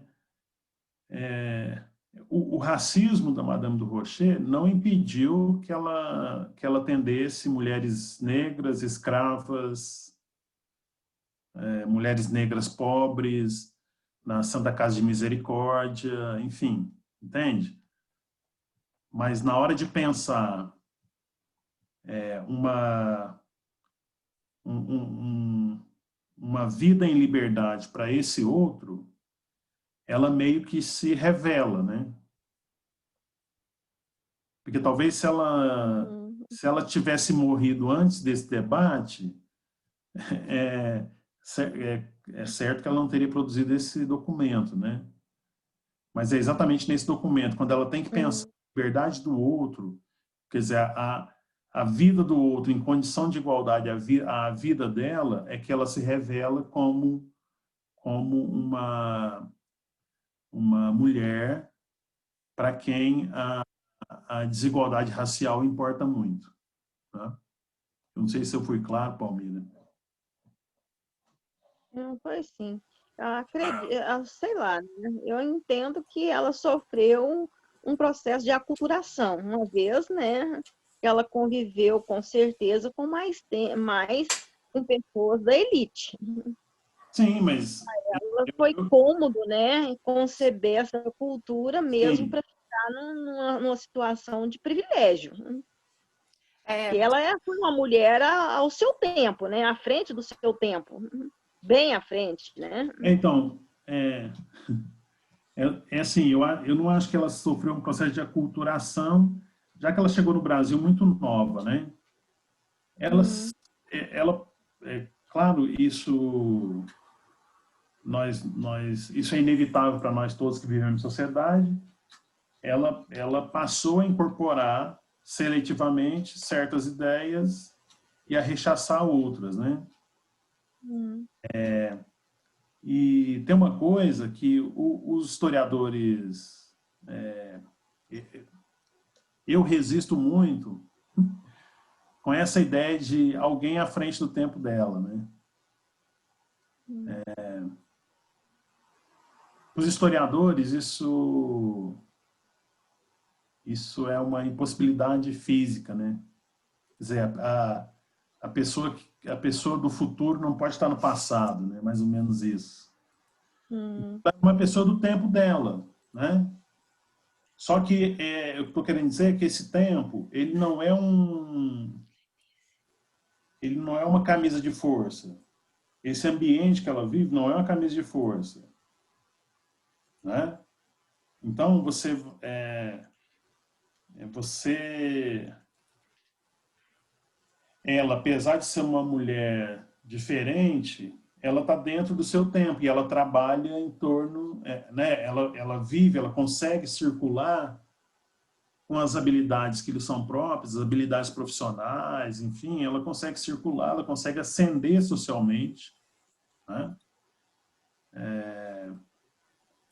O racismo da Madame du Rocher não impediu que ela atendesse mulheres negras, escravas, mulheres negras pobres, na Santa Casa de Misericórdia, enfim, entende? Mas na hora de pensar uma vida em liberdade para esse outro, ela meio que se revela, né? Porque talvez se ela tivesse morrido antes desse debate, é certo que ela não teria produzido esse documento, né? Mas é exatamente nesse documento, quando ela tem que pensar a liberdade do outro, quer dizer, a vida do outro em condição de igualdade, a vida dela, é que ela se revela como uma mulher para quem a desigualdade racial importa muito. Tá? Eu não sei se eu fui claro, Palmira. Não, foi sim. sei lá, né? Eu entendo que ela sofreu um processo de aculturação, uma vez, né? Ela conviveu com certeza com mais com pessoas da elite. Sim, mas Ela foi cômodo, né? Conceber essa cultura mesmo sim. para ficar numa situação de privilégio. É, Que ela foi uma mulher ao seu tempo, né? À frente do seu tempo, bem à frente, né? Então, é assim, eu não acho que ela sofreu um processo de aculturação, já que ela chegou no Brasil muito nova, né? Ela, claro, isso é inevitável para nós todos que vivemos em sociedade. Ela passou a incorporar seletivamente certas ideias e a rechaçar outras, né? E tem uma coisa que os historiadores, eu resisto muito com essa ideia de alguém à frente do tempo dela, né? Os historiadores, isso é uma impossibilidade física, né? Quer dizer, a pessoa do futuro não pode estar no passado, né? Mais ou menos isso. É uma pessoa do tempo dela, né? Só que eu estou querendo dizer que esse tempo, ele não é uma camisa de força. Esse ambiente que ela vive não é uma camisa de força, né? Então ela, apesar de ser uma mulher diferente, ela está dentro do seu tempo e ela trabalha em torno, né? Ela vive, ela consegue circular com as habilidades que lhe são próprias, as habilidades profissionais, enfim, ela consegue circular, ela consegue ascender socialmente, né?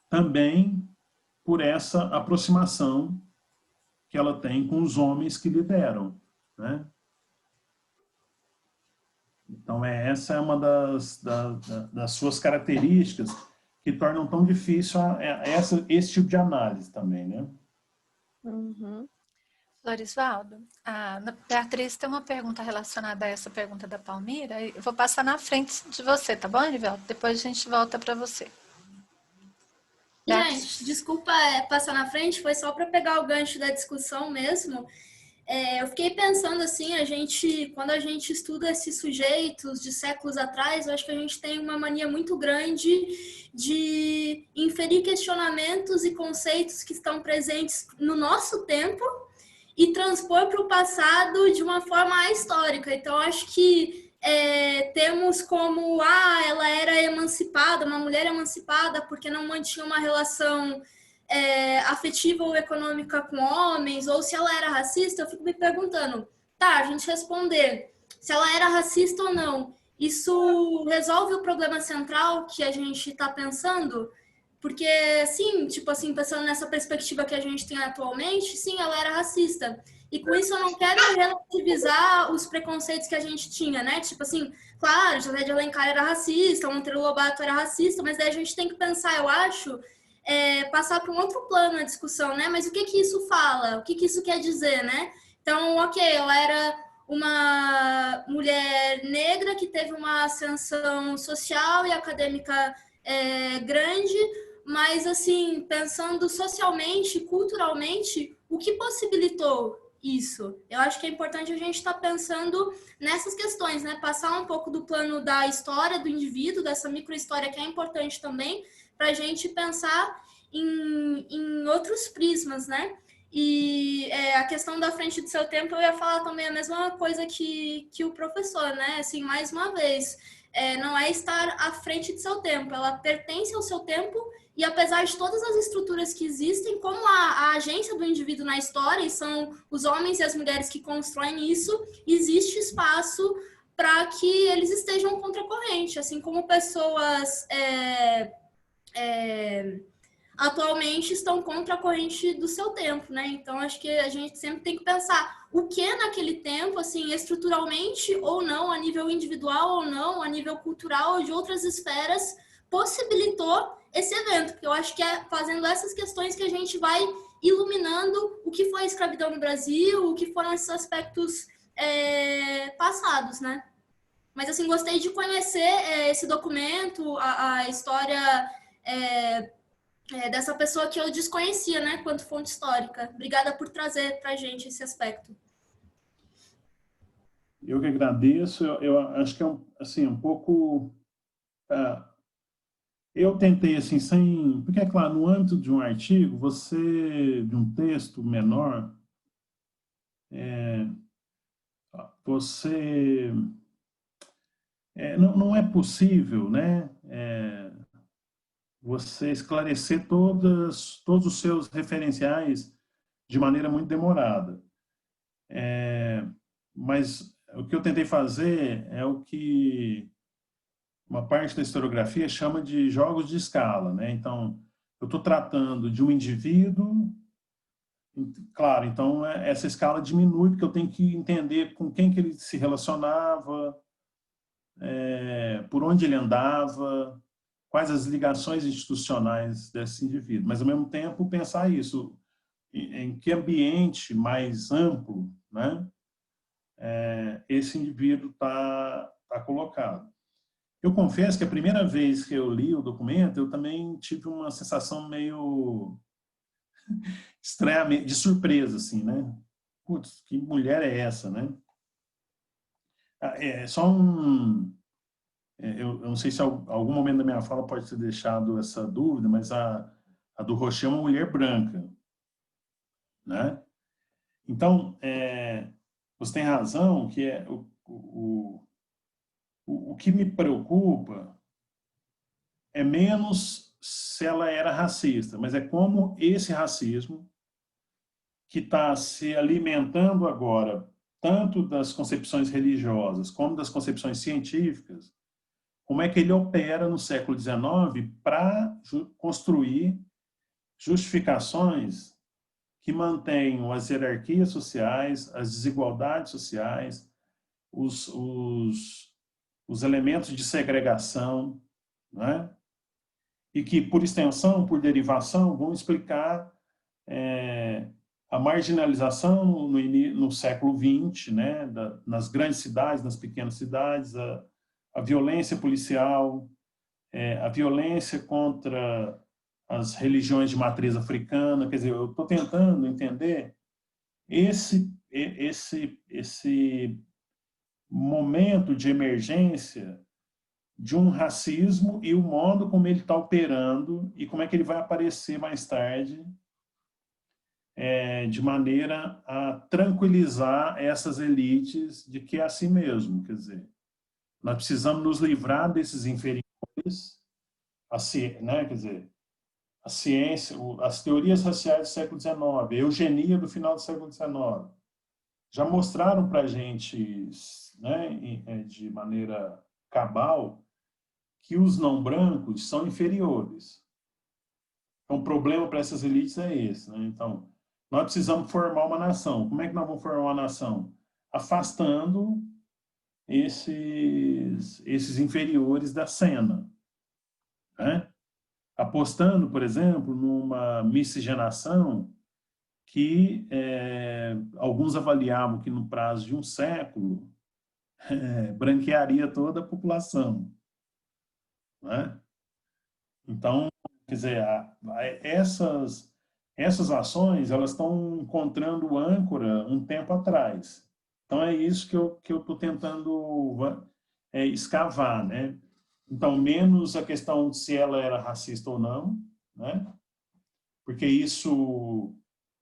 Também por essa aproximação que ela tem com os homens que lideram, né? Então, essa é uma das suas características que tornam tão difícil esse tipo de análise também, né? Florisvaldo, a Beatriz tem uma pergunta relacionada a essa pergunta da Palmira. Eu vou passar na frente de você, tá bom, Anivelto? Depois a gente volta para você. Gente, desculpa passar na frente, foi só para pegar o gancho da discussão mesmo. Eu fiquei pensando assim, quando a gente estuda esses sujeitos de séculos atrás, eu acho que a gente tem uma mania muito grande de inferir questionamentos e conceitos que estão presentes no nosso tempo e transpor para o passado de uma forma histórica. Então, acho que temos como, ela era emancipada, uma mulher emancipada, porque não mantinha uma relação afetiva ou econômica com homens, ou se ela era racista, eu fico me perguntando, a gente responder se ela era racista ou não, isso resolve o problema central que a gente está pensando? Porque, sim, tipo assim, pensando nessa perspectiva que a gente tem atualmente, sim, ela era racista. E com isso eu não quero relativizar os preconceitos que a gente tinha, né? Tipo assim, claro, José de Alencar era racista, Monteiro Lobato era racista, mas daí a gente tem que pensar, eu acho, passar para um outro plano a discussão, né? Mas o que isso fala? O que isso quer dizer, né? Então, ok, ela era uma mulher negra que teve uma ascensão social e acadêmica grande, mas, assim, pensando socialmente, culturalmente, o que possibilitou isso? Eu acho que é importante a gente estar pensando nessas questões, né? Passar um pouco do plano da história do indivíduo, dessa microhistória que é importante também, para a gente pensar em outros prismas, né? E a questão da frente do seu tempo, eu ia falar também a mesma coisa que o professor, né? Assim, mais uma vez, não é estar à frente do seu tempo, ela pertence ao seu tempo. E apesar de todas as estruturas que existem, como a agência do indivíduo na história, e são os homens e as mulheres que constroem isso, existe espaço para que eles estejam contra a corrente, assim como pessoas atualmente estão contra a corrente do seu tempo, né? Então, acho que a gente sempre tem que pensar o que naquele tempo, assim, estruturalmente ou não, a nível individual ou não, a nível cultural ou de outras esferas, possibilitou esse evento, porque eu acho que é fazendo essas questões que a gente vai iluminando o que foi a escravidão no Brasil, o que foram esses aspectos passados, né? Mas, assim, gostei de conhecer esse documento, a história dessa pessoa que eu desconhecia, né, quanto fonte histórica. Obrigada por trazer para a gente esse aspecto. Eu que agradeço. Eu acho que é assim, um pouco... eu tentei, assim, sem... Porque, é claro, no âmbito de um artigo, de um texto menor, você... não é possível, né, você esclarecer todos os seus referenciais de maneira muito demorada. Mas o que eu tentei fazer é o que uma parte da historiografia chama de jogos de escala, né? Então, eu estou tratando de um indivíduo, claro, então essa escala diminui, porque eu tenho que entender com quem que ele se relacionava, por onde ele andava, quais as ligações institucionais desse indivíduo. Mas, ao mesmo tempo, pensar isso, em que ambiente mais amplo, né, esse indivíduo está colocado. Eu confesso que a primeira vez que eu li o documento, eu também tive uma sensação meio estranha, de surpresa, assim, né? Putz, que mulher é essa, né? Só eu não sei se algum momento da minha fala pode ter deixado essa dúvida, mas a do Rocher é uma mulher branca, né? Então, você tem razão que o que me preocupa é menos se ela era racista, mas é como esse racismo, que está se alimentando agora, tanto das concepções religiosas como das concepções científicas, como é que ele opera no século XIX para construir justificações que mantenham as hierarquias sociais, as desigualdades sociais, os elementos de segregação, né? E que, por extensão, por derivação, vão explicar a marginalização no século XX, né? Nas grandes cidades, nas pequenas cidades, a violência policial, a violência contra as religiões de matriz africana. Quer dizer, eu estou tentando entender esse momento de emergência de um racismo e o modo como ele está operando e como é que ele vai aparecer mais tarde, de maneira a tranquilizar essas elites de que é assim mesmo. Quer dizer, nós precisamos nos livrar desses inferiores, né? Quer dizer, a ciência, as teorias raciais do século XIX, a eugenia do final do século XIX, já mostraram para a gente, né, de maneira cabal, que os não brancos são inferiores. Então, o problema para essas elites é esse, né? Então, nós precisamos formar uma nação. Como é que nós vamos formar uma nação? Afastando esses inferiores da cena, né? Apostando, por exemplo, numa miscigenação que alguns avaliavam que no prazo de um século branquearia toda a população, né? Então, quer dizer, essas ações, elas estão encontrando âncora um tempo atrás. Então, é isso que eu estou tentando escavar, né? Então, menos a questão de se ela era racista ou não, né? Porque isso,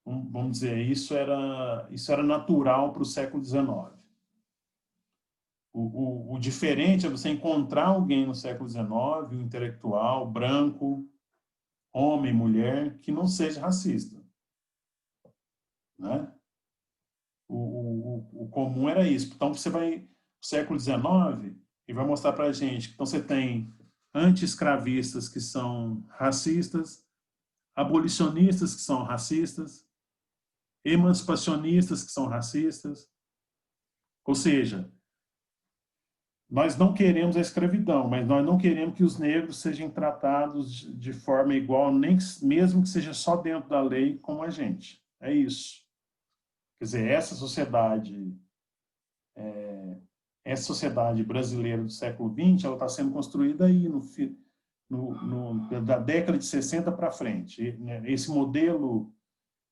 vamos dizer, isso era natural para o século XIX. O diferente é você encontrar alguém no século XIX, um intelectual, branco, homem, mulher, que não seja racista, né? O comum era isso. Então, você vai no século XIX e vai mostrar para a gente. Então, você tem anti-escravistas que são racistas, abolicionistas que são racistas, emancipacionistas que são racistas. Ou seja, nós não queremos a escravidão, mas nós não queremos que os negros sejam tratados de forma igual, nem mesmo que seja só dentro da lei, como a gente. É isso. Quer dizer, essa sociedade brasileira do século XX, ela está sendo construída aí da década de 60 para frente. Esse modelo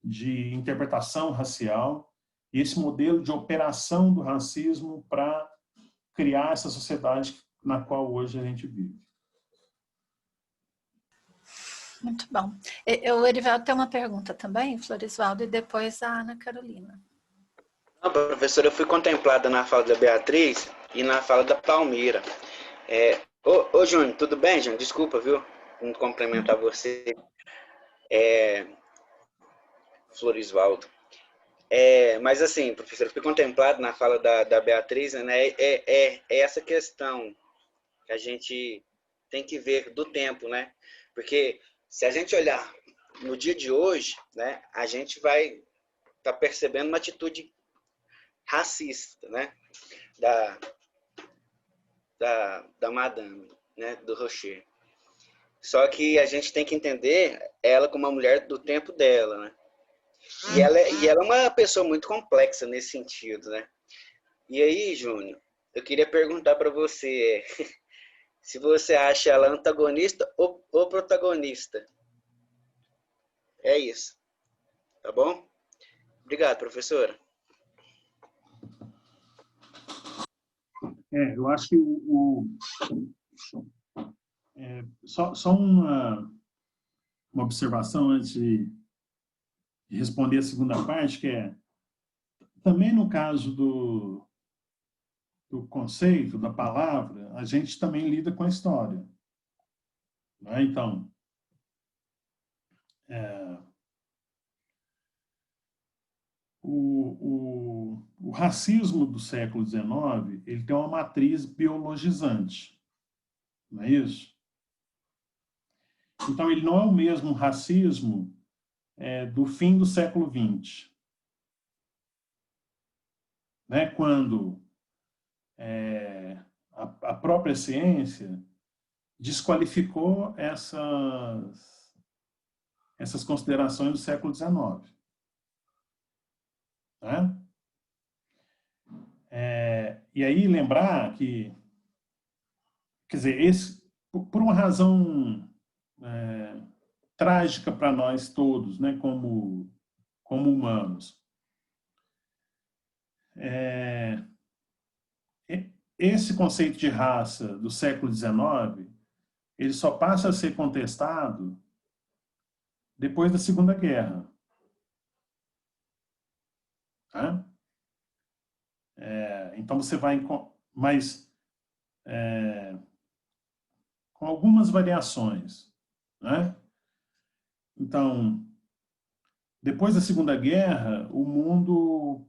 de interpretação racial e esse modelo de operação do racismo para criar essa sociedade na qual hoje a gente vive. Muito bom. O Erivelto tem uma pergunta também, Florisvaldo, e depois a Ana Carolina. Não, professora, eu fui contemplada na fala da Beatriz e na fala da Palmira. Ô, Júnior, tudo bem, Júnior? Desculpa, viu? Não cumprimentar você. Florisvaldo. Mas assim, professor, eu fui contemplado na fala da Beatriz, né? É essa questão que a gente tem que ver do tempo, né? Porque se a gente olhar no dia de hoje, né, a gente vai estar percebendo uma atitude racista, né? Da madame, né? Do Rocher. Só que a gente tem que entender ela como uma mulher do tempo dela, né? E ela é uma pessoa muito complexa nesse sentido, né? E aí, Júnior, eu queria perguntar para você se você acha ela antagonista ou protagonista. É isso. Tá bom? Obrigado, professora. Eu acho que só uma observação antes de responder a segunda parte, que também no caso do conceito, da palavra, a gente também lida com a história. Né? Então, o racismo do século XIX, ele tem uma matriz biologizante, não é isso? Então, ele não é o mesmo racismo do fim do século XX. Né? Quando a própria ciência desqualificou essas considerações do século XIX. Né? E aí lembrar que, quer dizer, por uma razão trágica para nós todos, né, como humanos, esse conceito de raça do século XIX, ele só passa a ser contestado depois da Segunda Guerra. Tá? Então você vai... Mas com algumas variações. Né? Então, depois da Segunda Guerra, o mundo,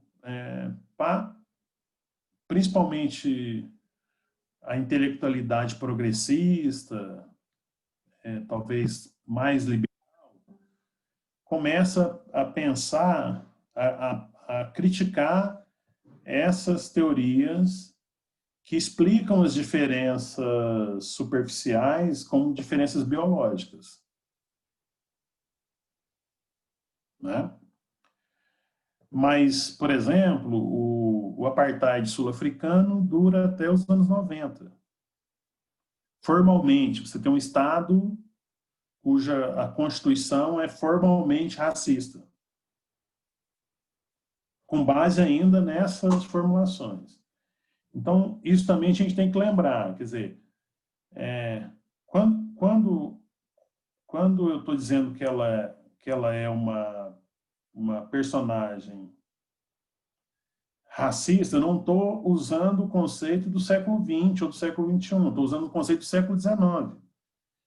principalmente a intelectualidade progressista, talvez mais liberal, começa a pensar, a criticar essas teorias que explicam as diferenças superficiais como diferenças biológicas. Né? Mas, por exemplo, o apartheid sul-africano dura até os anos 90. Formalmente, você tem um Estado cuja a Constituição é formalmente racista, com base ainda nessas formulações. Então, isso também a gente tem que lembrar, quer dizer, quando eu estou dizendo que ela é uma personagem racista, eu não estou usando o conceito do século XX ou do século XXI, estou usando o conceito do século XIX.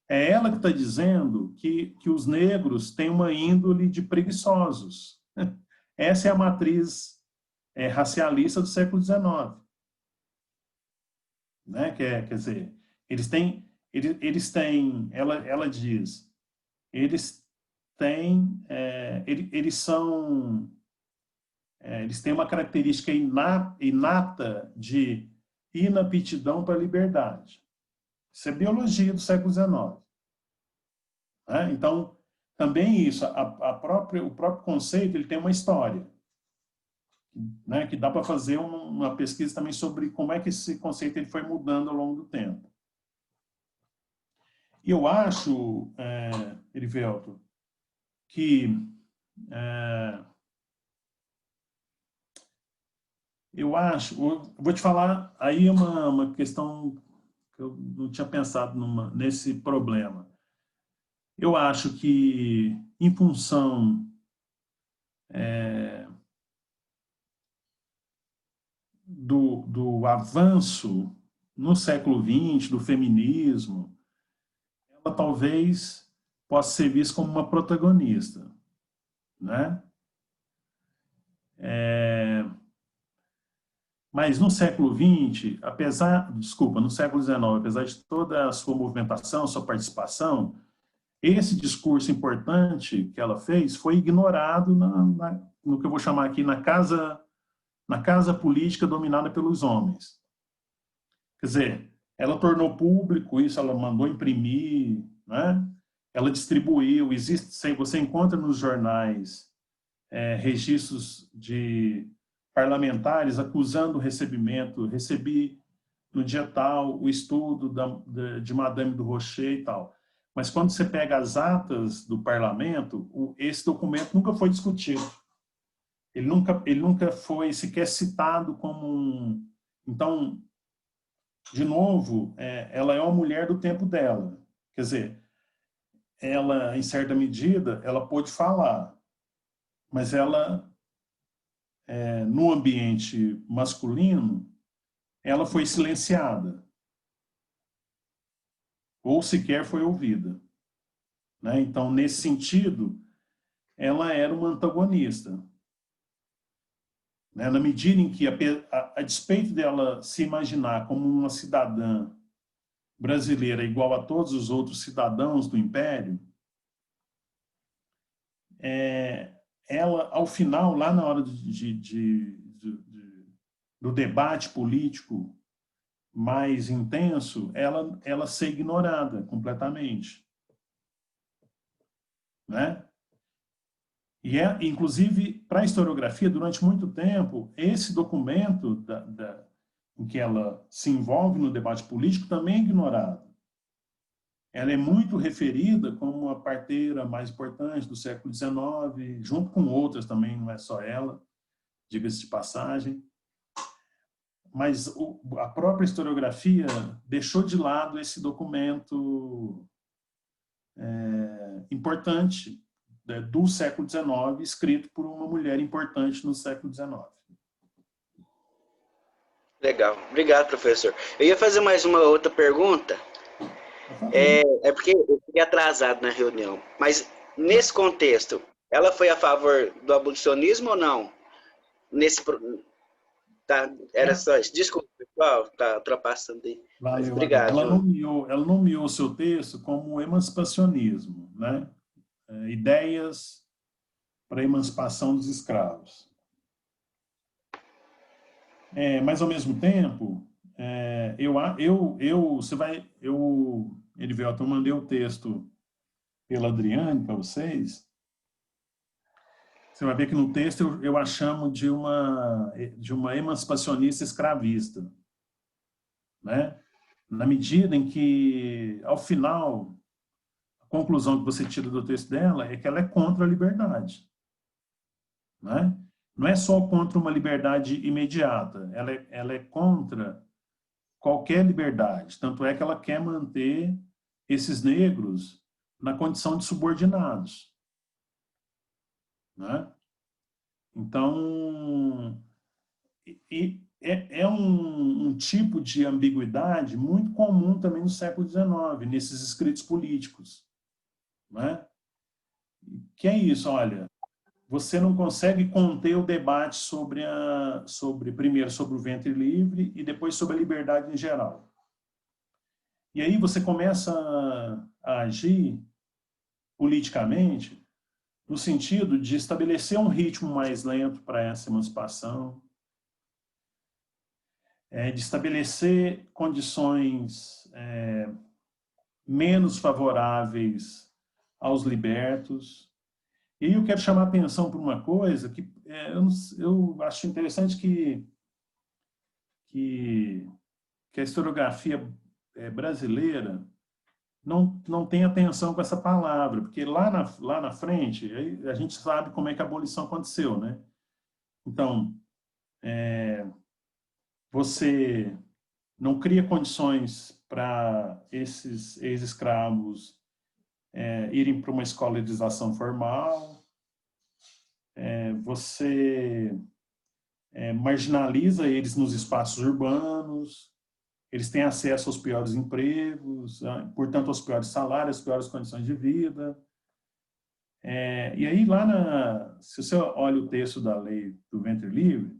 É ela que está dizendo que os negros têm uma índole de preguiçosos. Essa é a matriz racialista do século XIX. Né? Quer dizer, eles têm, ela diz, eles têm uma característica inata de inaptidão para a liberdade. Isso é biologia do século XIX. Né? Então, também isso, o próprio conceito, ele tem uma história, né? Que dá para fazer uma pesquisa também sobre como é que esse conceito ele foi mudando ao longo do tempo. E eu acho, Erivelto, que eu vou te falar aí uma questão que eu não tinha pensado nesse problema. Eu acho que, em função do avanço no século XX, do feminismo, ela talvez possa ser vista como uma protagonista, né? Mas no século XX, no século XIX, apesar de toda a sua movimentação, sua participação, esse discurso importante que ela fez foi ignorado no que eu vou chamar aqui na casa política dominada pelos homens. Quer dizer, ela tornou público isso, ela mandou imprimir, né? Ela distribuiu, você encontra nos jornais registros de parlamentares acusando o recebimento, recebi no dia tal o estudo de Madame du Rocher e tal. Mas quando você pega as atas do parlamento, esse documento nunca foi discutido. Ele nunca foi sequer citado como Então, de novo, ela é uma mulher do tempo dela. Quer dizer, ela, em certa medida, ela pôde falar, mas ela, no ambiente masculino, ela foi silenciada, ou sequer foi ouvida. Né? Então, nesse sentido, ela era uma antagonista. Né? Na medida em que, a despeito dela se imaginar como uma cidadã brasileira igual a todos os outros cidadãos do Império, ela, ao final, lá na hora do debate político mais intenso, ela ser ignorada completamente. Né? E inclusive, para a historiografia, durante muito tempo, esse documento em que ela se envolve no debate político também é ignorado. Ela é muito referida como a parteira mais importante do século XIX, junto com outras também, não é só ela, diga-se de passagem. Mas a própria historiografia deixou de lado esse documento importante do século XIX, escrito por uma mulher importante no século XIX. Legal. Obrigado, professor. Eu ia fazer mais uma outra pergunta. Porque eu fiquei atrasado na reunião. Mas, nesse contexto, ela foi a favor do abolicionismo ou não? Era só isso. Desculpa, pessoal, está ultrapassando aí. Valeu, obrigado. Ela nomeou o seu texto como emancipacionismo, né? Ideias para a emancipação dos escravos. Mas, ao mesmo tempo, Erivelto, eu mandei o texto pela Adriane para vocês. Você vai ver que no texto eu a chamo de uma emancipacionista escravista. Né? Na medida em que, ao final, a conclusão que você tira do texto dela é que ela é contra a liberdade. Né? Não é só contra uma liberdade imediata, ela é contra qualquer liberdade. Tanto é que ela quer manter esses negros na condição de subordinados. Né? Então, é um tipo de ambiguidade muito comum também no século XIX, nesses escritos políticos. Né? Que é isso, olha, você não consegue conter o debate primeiro sobre o ventre livre e depois sobre a liberdade em geral. E aí você começa a agir politicamente no sentido de estabelecer um ritmo mais lento para essa emancipação, de estabelecer condições menos favoráveis aos libertos. E eu quero chamar a atenção para uma coisa que eu acho interessante que a historiografia brasileira não tem atenção com essa palavra, porque lá na frente a gente sabe como é que a abolição aconteceu, né? Então, você não cria condições para esses ex-escravos irem para uma escolarização formal, você marginaliza eles nos espaços urbanos, eles têm acesso aos piores empregos, portanto, aos piores salários, às piores condições de vida. E aí, se você olha o texto da lei do ventre livre,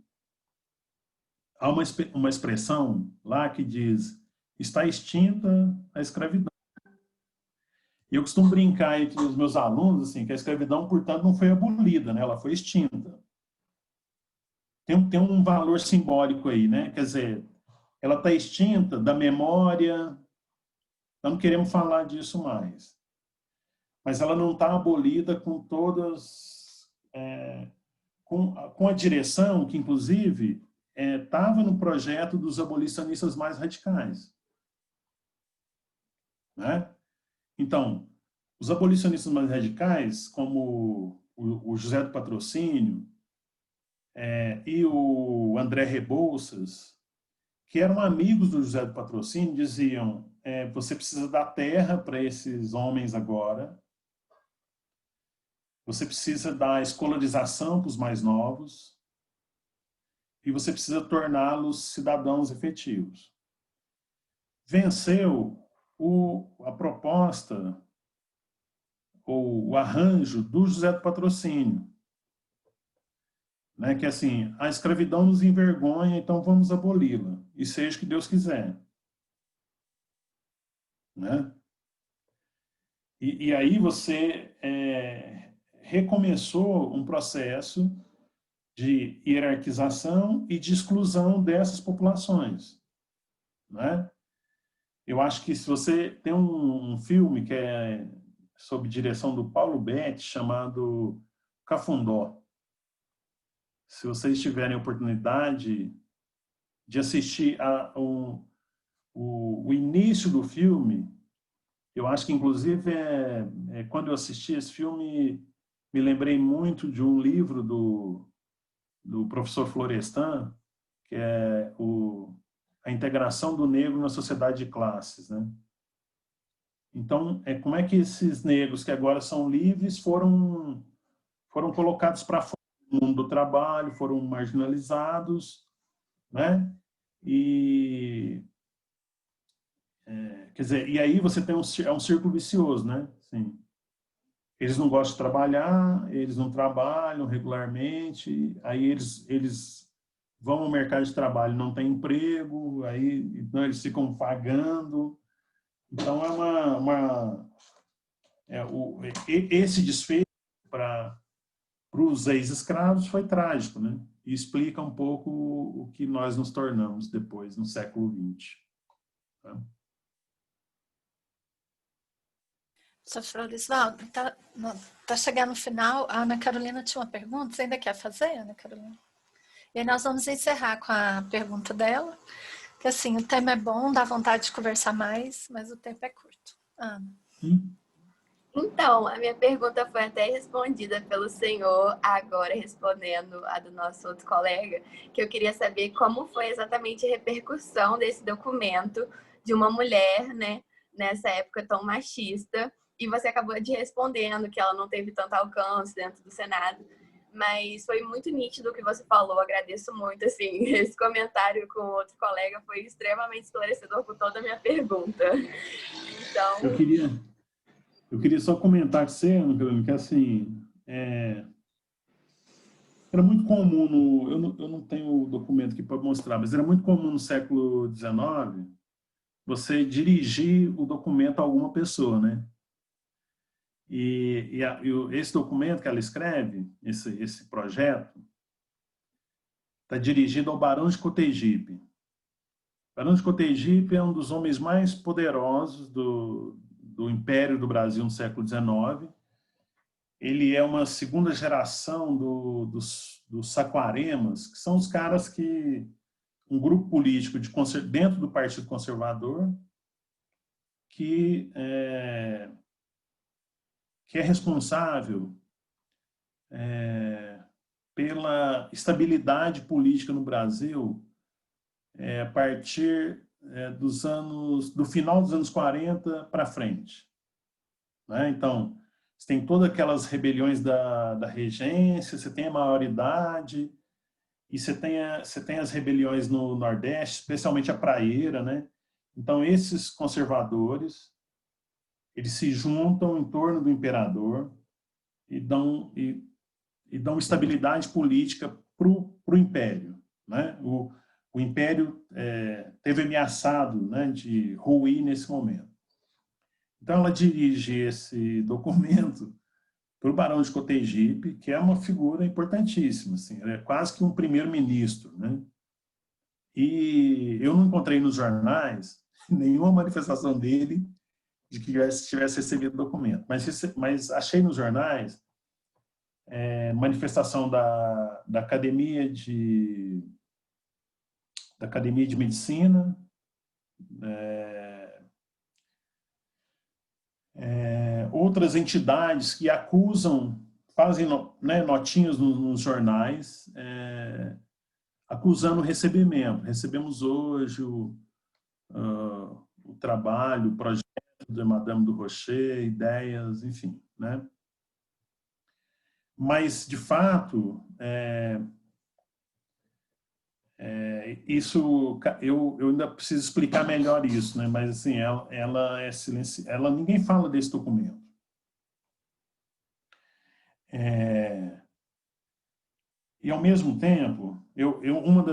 há uma expressão lá que diz: está extinta a escravidão. E eu costumo brincar entre os meus alunos assim, que a escravidão, portanto, não foi abolida, né? Ela foi extinta. Tem um valor simbólico aí, né? Quer dizer, ela está extinta da memória, nós não queremos falar disso mais. Mas ela não está abolida com todas... com a direção que, inclusive, estava no projeto dos abolicionistas mais radicais. Né? Então, os abolicionistas mais radicais, como o José do Patrocínio e o André Rebouças, que eram amigos do José do Patrocínio, diziam: você precisa dar terra para esses homens agora, você precisa dar escolarização para os mais novos e você precisa torná-los cidadãos efetivos. Venceu a proposta ou o arranjo do José do Patrocínio, né, que assim, a escravidão nos envergonha, então vamos aboli-la, e seja o que Deus quiser. Né? E aí você recomeçou um processo de hierarquização e de exclusão dessas populações. Né? Eu acho que se você tem um filme que é sob direção do Paulo Betti, chamado Cafundó. Se vocês tiverem oportunidade de assistir o início do filme, eu acho que, inclusive, quando eu assisti esse filme, me lembrei muito de um livro do professor Florestan, que é a integração do negro na sociedade de classes. Né? Então, como é que esses negros que agora são livres foram colocados para fora do mundo do trabalho, foram marginalizados, né? Quer dizer, e aí você tem um círculo vicioso, né? Assim, eles não gostam de trabalhar, eles não trabalham regularmente, aí eles vão ao mercado de trabalho, não tem emprego, aí então eles ficam pagando. Então esse desfecho para os ex-escravos foi trágico, né? E explica um pouco o que nós nos tornamos depois, no século XX. Tá? Professor Floresvaldo, tá chegando no final. A Ana Carolina tinha uma pergunta. Você ainda quer fazer, Ana Carolina? E aí nós vamos encerrar com a pergunta dela. Que assim, o tema é bom, dá vontade de conversar mais, mas o tempo é curto. Ana. Então, a minha pergunta foi até respondida pelo senhor, agora respondendo a do nosso outro colega, que eu queria saber como foi exatamente a repercussão desse documento de uma mulher, né, nessa época tão machista, e você acabou de respondendo que ela não teve tanto alcance dentro do Senado, mas foi muito nítido o que você falou, agradeço muito, assim, esse comentário com o outro colega foi extremamente esclarecedor com toda a minha pergunta. Então... Eu queria só comentar com você, que assim, era muito comum, eu não tenho o documento aqui para mostrar, mas era muito comum no século XIX você dirigir o documento a alguma pessoa, né? E esse documento que ela escreve, esse projeto, está dirigido ao Barão de Cotegipe. Barão de Cotegipe é um dos homens mais poderosos do Império do Brasil no século XIX. Ele é uma segunda geração dos Saquaremas, que são os caras que um grupo político dentro do Partido Conservador que é responsável pela estabilidade política no Brasil a partir do final dos anos 40 para frente. Né? Então, você tem todas aquelas rebeliões da regência, você tem a maioridade, e você tem as rebeliões no Nordeste, especialmente a praieira, né? Então, esses conservadores, eles se juntam em torno do imperador e dão estabilidade política para o império, né? O império teve ameaçado, né, de ruir nesse momento. Então, ela dirige esse documento para o Barão de Cotegipe, que é uma figura importantíssima, assim, é quase que um primeiro-ministro, né? E eu não encontrei nos jornais nenhuma manifestação dele de que tivesse recebido o documento, mas achei nos jornais manifestação da Academia de Medicina, outras entidades que acusam, fazem, né, notinhas nos jornais, acusando o recebimento. Recebemos hoje o trabalho, o projeto da Madame do Rocher, ideias, enfim, né? Mas, de fato, isso eu ainda preciso explicar melhor isso, né? Mas assim, ela é silenciosa, ninguém fala desse documento. E ao mesmo tempo, uma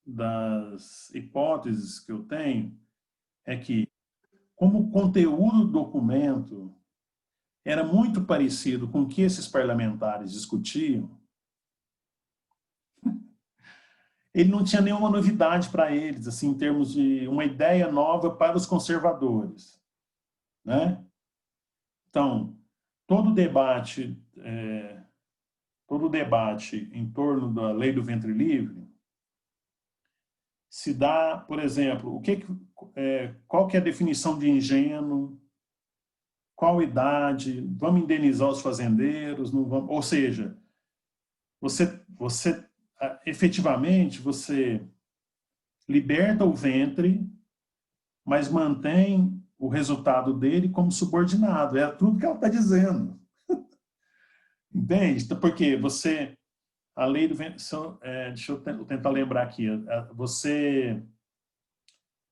das hipóteses que eu tenho é que, como o conteúdo do documento era muito parecido com o que esses parlamentares discutiam, ele não tinha nenhuma novidade para eles, assim, em termos de uma ideia nova para os conservadores, né? Então, todo o debate em torno da lei do ventre livre se dá, por exemplo, qual que é a definição de ingênuo, qual idade, vamos indenizar os fazendeiros, não vamos, ou seja, você efetivamente você liberta o ventre, mas mantém o resultado dele como subordinado. É tudo que ela está dizendo. Entende? Porque a lei do ventre, deixa eu tentar lembrar aqui, o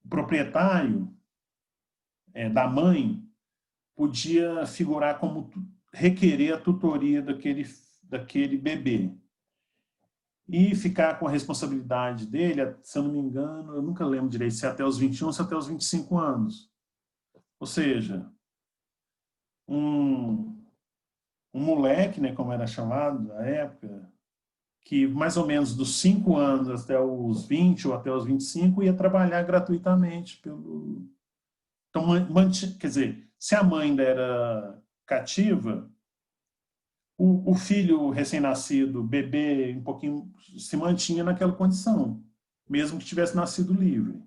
proprietário da mãe podia figurar como requerer a tutoria daquele bebê e ficar com a responsabilidade dele, se eu não me engano, eu nunca lembro direito se é até os 21 ou se é até os 25 anos. Ou seja, um moleque, né, como era chamado na época, que mais ou menos dos 5 anos até os 20 ou até os 25 ia trabalhar gratuitamente Então, quer dizer, se a mãe ainda era cativa, o filho recém-nascido, bebê, um pouquinho, se mantinha naquela condição, mesmo que tivesse nascido livre.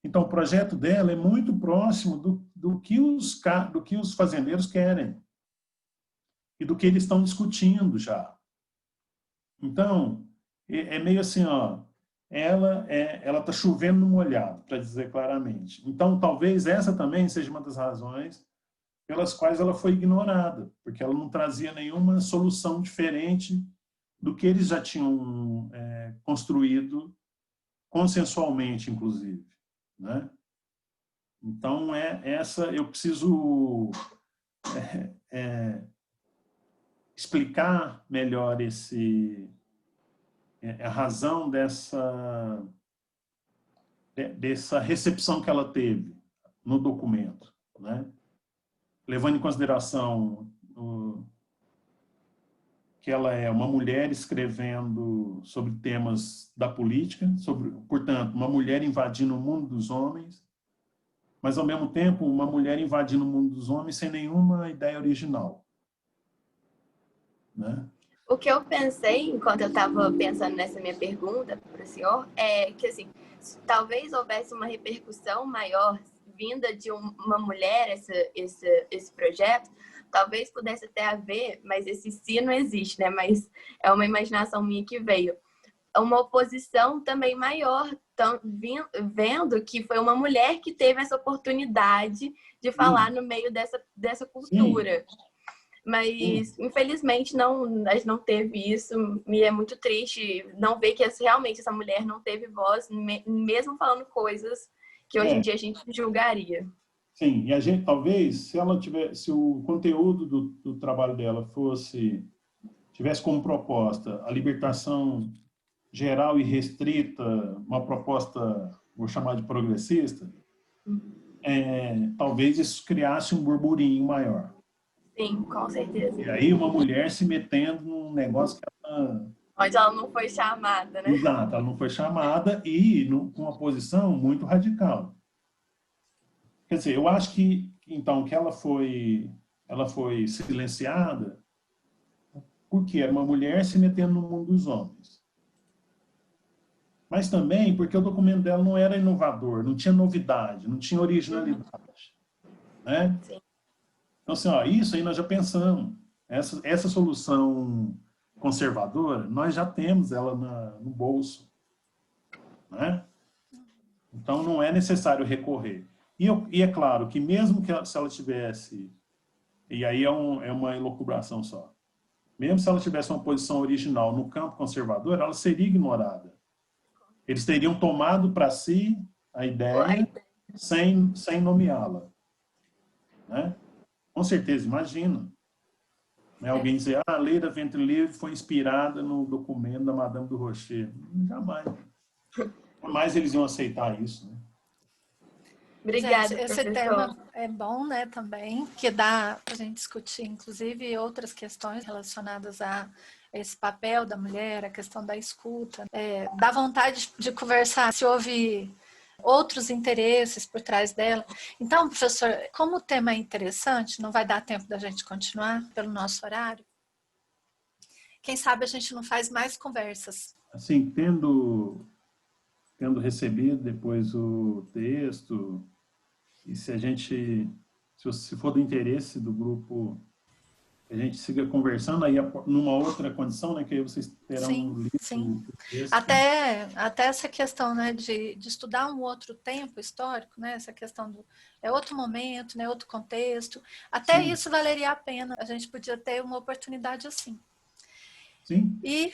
Então, o projeto dela é muito próximo do que os fazendeiros querem e do que eles estão discutindo já. Então, é meio assim, ó, ela está chovendo no molhado, para dizer claramente. Então, talvez essa também seja uma das razões pelas quais ela foi ignorada, porque ela não trazia nenhuma solução diferente do que eles já tinham construído consensualmente, inclusive, né? Então, eu preciso explicar melhor a razão dessa recepção que ela teve no documento, né? Levando em consideração que ela é uma mulher escrevendo sobre temas da política, portanto, uma mulher invadindo o mundo dos homens, mas, ao mesmo tempo, uma mulher invadindo o mundo dos homens sem nenhuma ideia original. Né? O que eu pensei, enquanto eu estava pensando nessa minha pergunta para o senhor, é que, assim, talvez houvesse uma repercussão maior vinda de uma mulher, esse projeto, talvez pudesse até haver, mas esse se não existe, né? Mas é uma imaginação minha que veio. Uma oposição também maior, vendo que foi uma mulher que teve essa oportunidade de falar no meio dessa cultura. Sim. Mas, infelizmente, a gente não teve isso. Me é muito triste não ver que realmente essa mulher não teve voz, mesmo falando coisas que hoje em dia a gente julgaria. Sim, e a gente, talvez, se o conteúdo do trabalho dela tivesse como proposta a libertação geral e restrita, uma proposta, vou chamar de progressista, talvez isso criasse um burburinho maior. Sim, com certeza. E aí uma mulher se metendo num negócio que onde ela não foi chamada, né? Exato, ela não foi chamada e com uma posição muito radical. Quer dizer, eu acho que, então, que ela foi silenciada porque era uma mulher se metendo no mundo dos homens. Mas também porque o documento dela não era inovador, não tinha novidade, não tinha originalidade. Né? Sim. Então, assim, isso aí nós já pensamos. Essa solução conservadora, nós já temos ela no bolso. Né? Então, não é necessário recorrer. E é claro que mesmo se ela tivesse, e aí é uma elucubração só, mesmo se ela tivesse uma posição original no campo conservador, ela seria ignorada. Eles teriam tomado para si a ideia sem nomeá-la. Né? Com certeza, imagina. Né? Alguém dizer, a lei da ventre livre foi inspirada no documento da Madame du Rocher. Jamais. Jamais eles iam aceitar isso. Né? Obrigada, gente, esse tema é bom, né, também, que dá para a gente discutir, inclusive, outras questões relacionadas a esse papel da mulher, a questão da escuta. Dá vontade de conversar se houve outros interesses por trás dela. Então, professor, como o tema é interessante, não vai dar tempo da gente continuar pelo nosso horário? Quem sabe a gente não faz mais conversas. Assim, tendo recebido depois o texto, e se for do interesse do grupo, a gente siga conversando aí numa outra condição, né, que aí vocês terão lido o texto. Até essa questão, né, de estudar um outro tempo histórico, né, essa questão é outro momento, né, outro contexto, até sim, isso valeria a pena, a gente podia ter uma oportunidade assim. Sim. E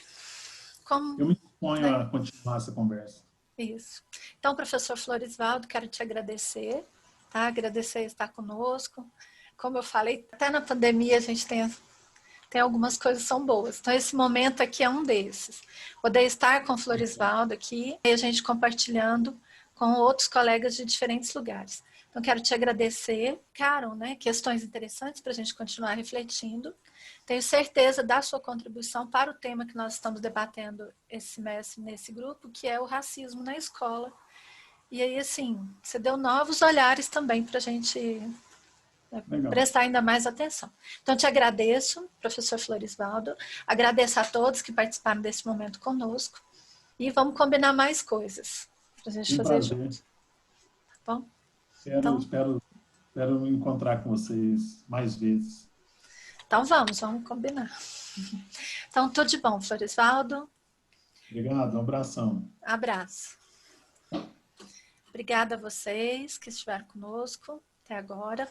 como... Eu me disponho a continuar essa conversa. Isso. Então, professor Florisvaldo, quero te agradecer, tá? Agradecer estar conosco. Como eu falei, até na pandemia a gente tem algumas coisas que são boas. Então, esse momento aqui é um desses. Poder estar com o Florisvaldo aqui e a gente compartilhando com outros colegas de diferentes lugares. Então, quero te agradecer. Ficaram, né, questões interessantes para a gente continuar refletindo. Tenho certeza da sua contribuição para o tema que nós estamos debatendo esse semestre nesse grupo, que é o racismo na escola. E aí, assim, você deu novos olhares também para a gente prestar ainda mais atenção. Então, te agradeço, professor Florisvaldo, agradeço a todos que participaram desse momento conosco e vamos combinar mais coisas para a gente fazer juntos. Tá bom? Espero encontrar com vocês mais vezes. Então, vamos combinar. Então, tudo de bom, Florisvaldo. Obrigado, um abração. Abraço. Obrigada a vocês que estiveram conosco até agora.